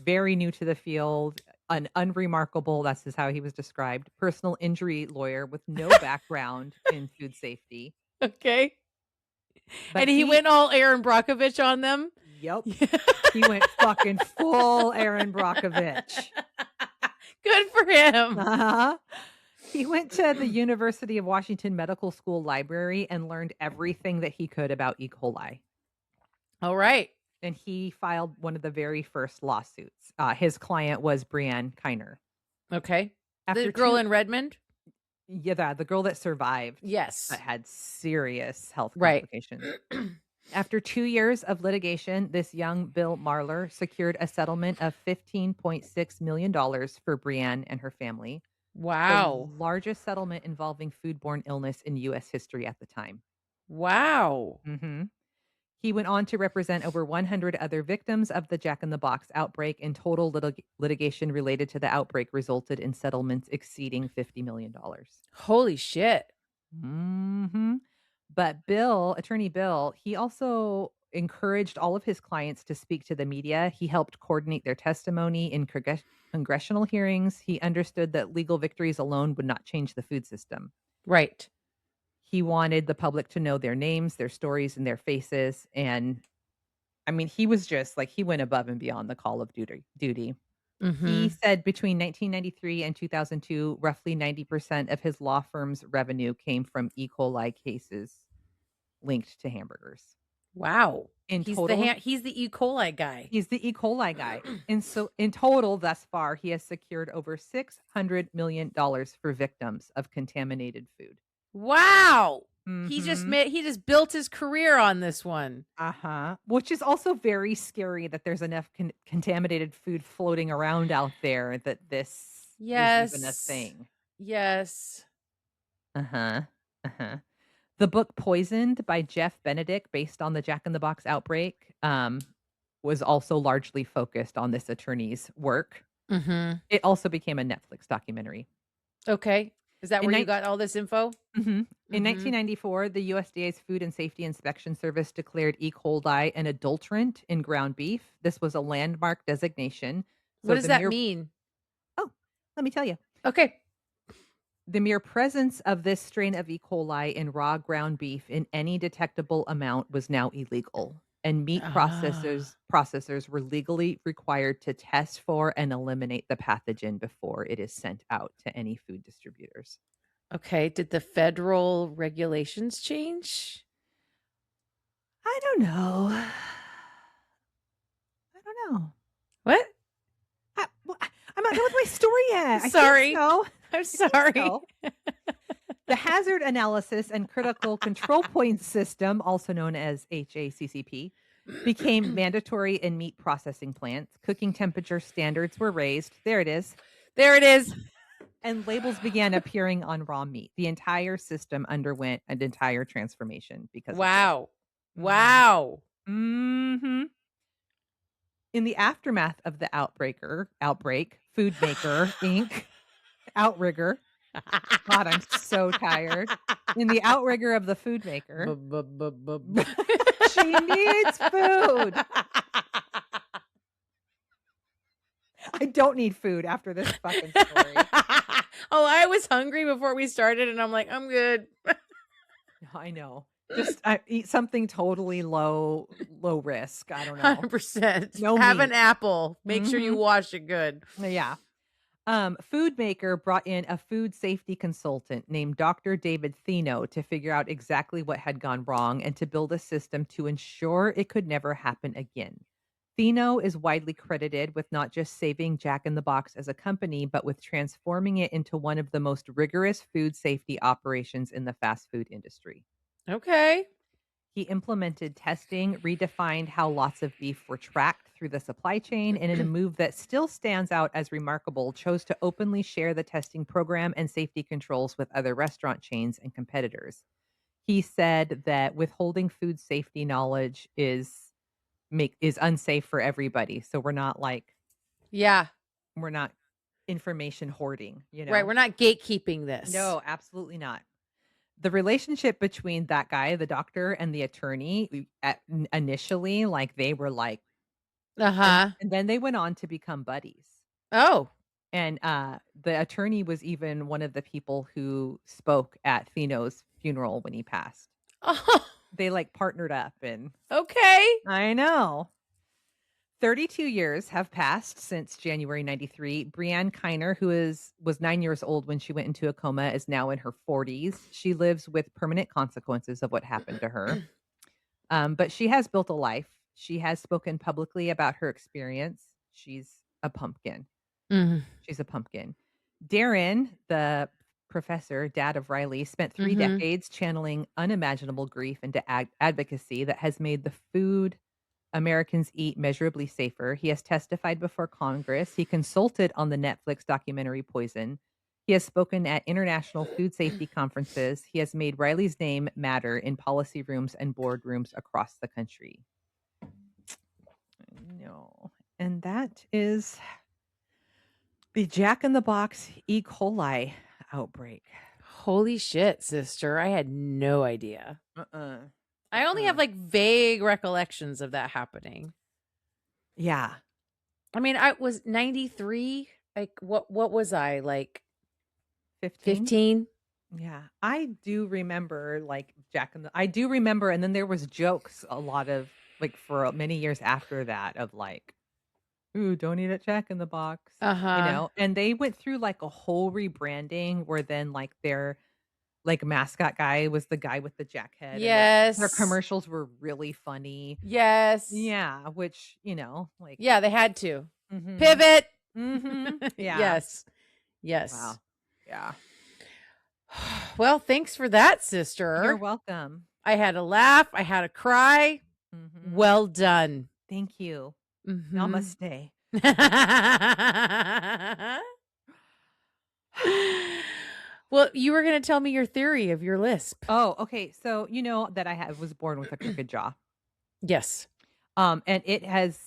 very new to the field, an unremarkable, that's just how he was described, personal injury lawyer with no background in food safety. Okay. But And he he went all Aaron Brockovich on them? Yep. He went fucking full Aaron Brockovich. Good for him. Uh-huh. He went to the University of Washington Medical School library and learned everything that he could about E. coli. All right. And he filed one of the very first lawsuits. His client was Brianne Kiner. Okay. The After girl two in Redmond? Yeah, the girl that survived but Yes. had serious health Right. complications. After 2 years of litigation, this young Bill Marler secured a settlement of $15.6 million for Brianne and her family, the Wow. largest settlement involving foodborne illness in U.S. history at the time. Wow. hmm He went on to represent over 100 other victims of the Jack in the Box outbreak, and total litigation related to the outbreak resulted in settlements exceeding $50 million. Holy shit. hmm But Attorney Bill, he also encouraged all of his clients to speak to the media. He helped coordinate their testimony in congressional hearings. He understood that legal victories alone would not change the food system. Right. He wanted the public to know their names, their stories, and their faces. And I mean, he was just like, he went above and beyond the call of duty. He Mhm. said between 1993 and 2002, roughly 90% of his law firm's revenue came from E. coli cases linked to hamburgers. Wow. In He's the total, he's the E. coli guy. he's the E. coli guy. And so in total, thus far, he has secured over $600 million for victims of contaminated food. Wow. hmm He just built his career on this one. Uh-huh. Which is also very scary that there's enough contaminated food floating around out there that this is even a Yes. thing. Yes. Uh-huh. Uh-huh. The book Poisoned by Jeff Benedict, based on the Jack in the Box outbreak, was also largely focused on this attorney's work. Mhm. It also became a Netflix documentary. Okay. Is that In where you 19 got all this info? Mhm. In Mhm. 1994, the USDA's Food and Safety Inspection Service declared E. coli an adulterant in ground beef. This was a landmark designation. What So does that mean? oh, let me tell you. Okay. The mere presence of this strain of E. coli in raw ground beef in any detectable amount was now illegal, and meat Ah. processors were legally required to test for and eliminate the pathogen before it is sent out to any food distributors. Okay. Did the federal regulations change? I don't know. I don't know. What? I'm not done with my story yet. I think Sorry. so. I'm I think sorry. so. The Hazard Analysis and Critical Control Point System, also known as HACCP, became mandatory in meat processing plants. Cooking temperature standards were raised. There it is. There it is. And labels began appearing on raw meat. The entire system underwent an entire transformation because of this. Wow. Mhm. Wow. Mhm. In the aftermath of the outbreak, Foodmaker Inc. Outrigger. God, I'm so tired. In the outrigger of the food maker, she needs food. I don't need food after this fucking story. Oh, I was hungry before we started, and I'm like, I'm good. I know. Just eat something totally low risk. I don't know. 100%. No Have an meat. apple. Make sure you Mhm. wash it good. Yeah. Food Maker brought in a food safety consultant named Dr. David Thino to figure out exactly what had gone wrong and to build a system to ensure it could never happen again. Thino is widely credited with not just saving Jack in the Box as a company, but with transforming it into one of the most rigorous food safety operations in the fast food industry. Okay. He implemented testing, redefined how lots of beef were tracked through the supply chain, and in a move that still stands out as remarkable, chose to openly share the testing program and safety controls with other restaurant chains and competitors. He said that withholding food safety knowledge is unsafe for everybody. So Yeah. we're not information hoarding, Right. We're not gatekeeping this. No, absolutely not. The relationship between that guy, the doctor, and the attorney, initially, like, they were like, Uh-huh. and then they went on to become buddies. Oh. And, the attorney was even one of the people who spoke at Fino's funeral when he passed. Oh. They, like, partnered up, and Okay. I know. 32 years have passed since January 93. Brianne Kiner, who was 9 years old when she went into a coma, is now in her 40s. She lives with permanent consequences of what happened to her. But she has built a life. She has spoken publicly about her experience. She's a pumpkin. Mhm. She's a pumpkin. Darin, the professor, dad of Riley, spent 3 Mhm. decades channeling unimaginable grief into advocacy that has made the food Americans eat measurably safer. He has testified before Congress. He consulted on the Netflix documentary Poison. He has spoken at international food safety conferences. He has made Riley's name matter in policy rooms and boardrooms across the country. No. And that is the Jack in the Box E. coli outbreak. Holy shit, sister. I had no idea. I only have like vague recollections of that happening. Yeah. I mean, I was 93. Like what was I? Like 15? Yeah. I do remember like I do remember, and then there was jokes a lot of like for many years after that of like, ooh, don't eat at Jack in the Box. Uh-huh. And they went through like a whole rebranding where then like their like mascot guy was the guy with the jack head, and their Yes. commercials were really funny. Yes. Yeah, which, like Yeah, they had to. Mhm. Pivot. Mhm. Yeah. Yes. Yes. Wow. Yeah. Well, thanks for that, sister. You're welcome. I had a laugh. I had a cry. Mhm. Well done. Thank you. Mhm. Namaste. Well, you were going to tell me your theory of your lisp. Oh, okay. So, you know that I was born with a crooked jaw. Yes. And it has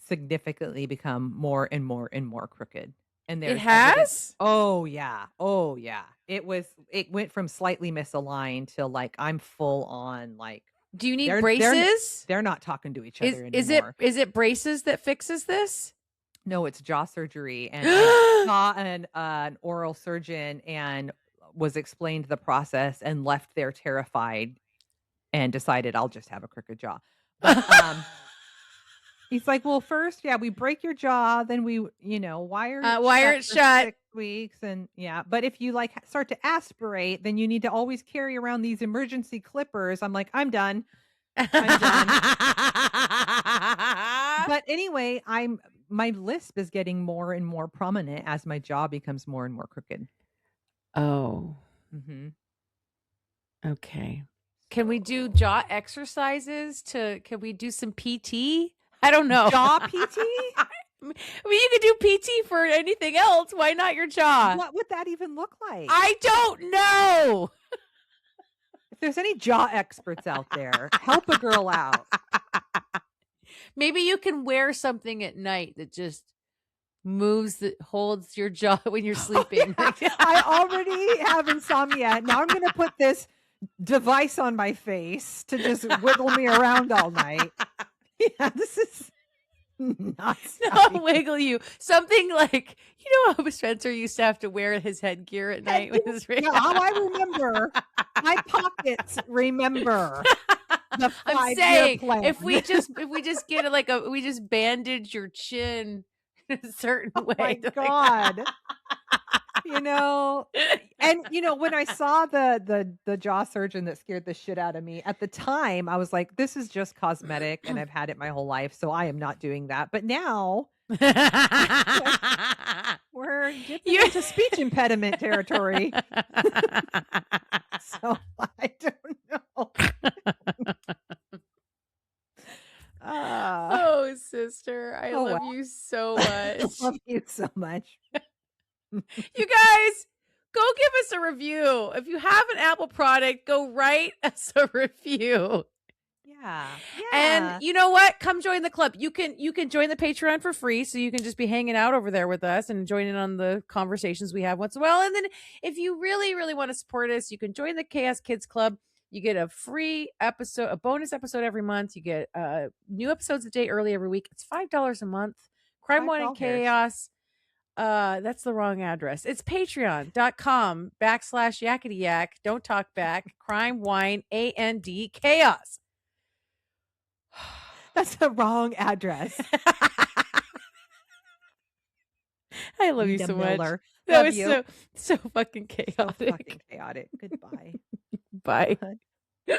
significantly become more and more and more crooked. And It there's has? evidence. Oh yeah. Oh yeah. It went from slightly misaligned to like I'm full on like Do you need they're braces? they're not talking to each other anymore. Is it braces that fixes this? No, it's jaw surgery, and I saw an oral surgeon and was explained the process and left there terrified and decided I'll just have a crooked jaw. But he's like, "Well, first, yeah, we break your jaw, then we, wire Wire it for shut. 6 weeks, and yeah, but if you like start to aspirate, then you need to always carry around these emergency clippers." I'm like, "I'm done. I'm done." But anyway, my lisp is getting more and more prominent as my jaw becomes more and more crooked. Oh, Mhm. okay. Can we do jaw exercises can we do some PT? I don't know. Jaw PT? I mean, you could do PT for anything else. Why not your jaw? What would that even look like? I don't know. If there's any jaw experts out there, help a girl out. Maybe you can wear something at night that just holds your jaw when you're sleeping. I already have insomnia. Now I'm going to put this device on my face to just wiggle me around all night. Yeah, this is nuts. No, wiggle you. Something like, how Spencer used to have to wear his headgear at night with his Yeah, I remember. My pockets remember. The I'm 5-year saying plan. if we just get we just bandage your chin in a certain way. My God. And when I saw the jaw surgeon that scared the shit out of me at the time, I was like, this is just cosmetic and I've had it my whole life, so I am not doing that. But now we're dipping into speech impediment territory. So I don't know. sister. I Oh, love wow. you so I much. love you so much. You guys, go give us a review. If you have an Apple product, go write us a review. Yeah. And Yeah. you know what? Come join the club. You can join the Patreon for free, so you can just be hanging out over there with us and joining on the conversations we have once in a while. And then if you really, really want to support us, you can join the Chaos Kids Club. You get a free episode, a bonus episode every month. You get new episodes a day early every week. It's $5 a month. Crime, Wine, and $5. Chaos. That's the wrong address. It's patreon.com/yakety yak. Don't talk back. Crime, wine, and chaos. That's the wrong address. I love you Rita so much. Miller. That Love was you. so fucking So chaotic. fucking chaotic. Goodbye. Bye. Bye.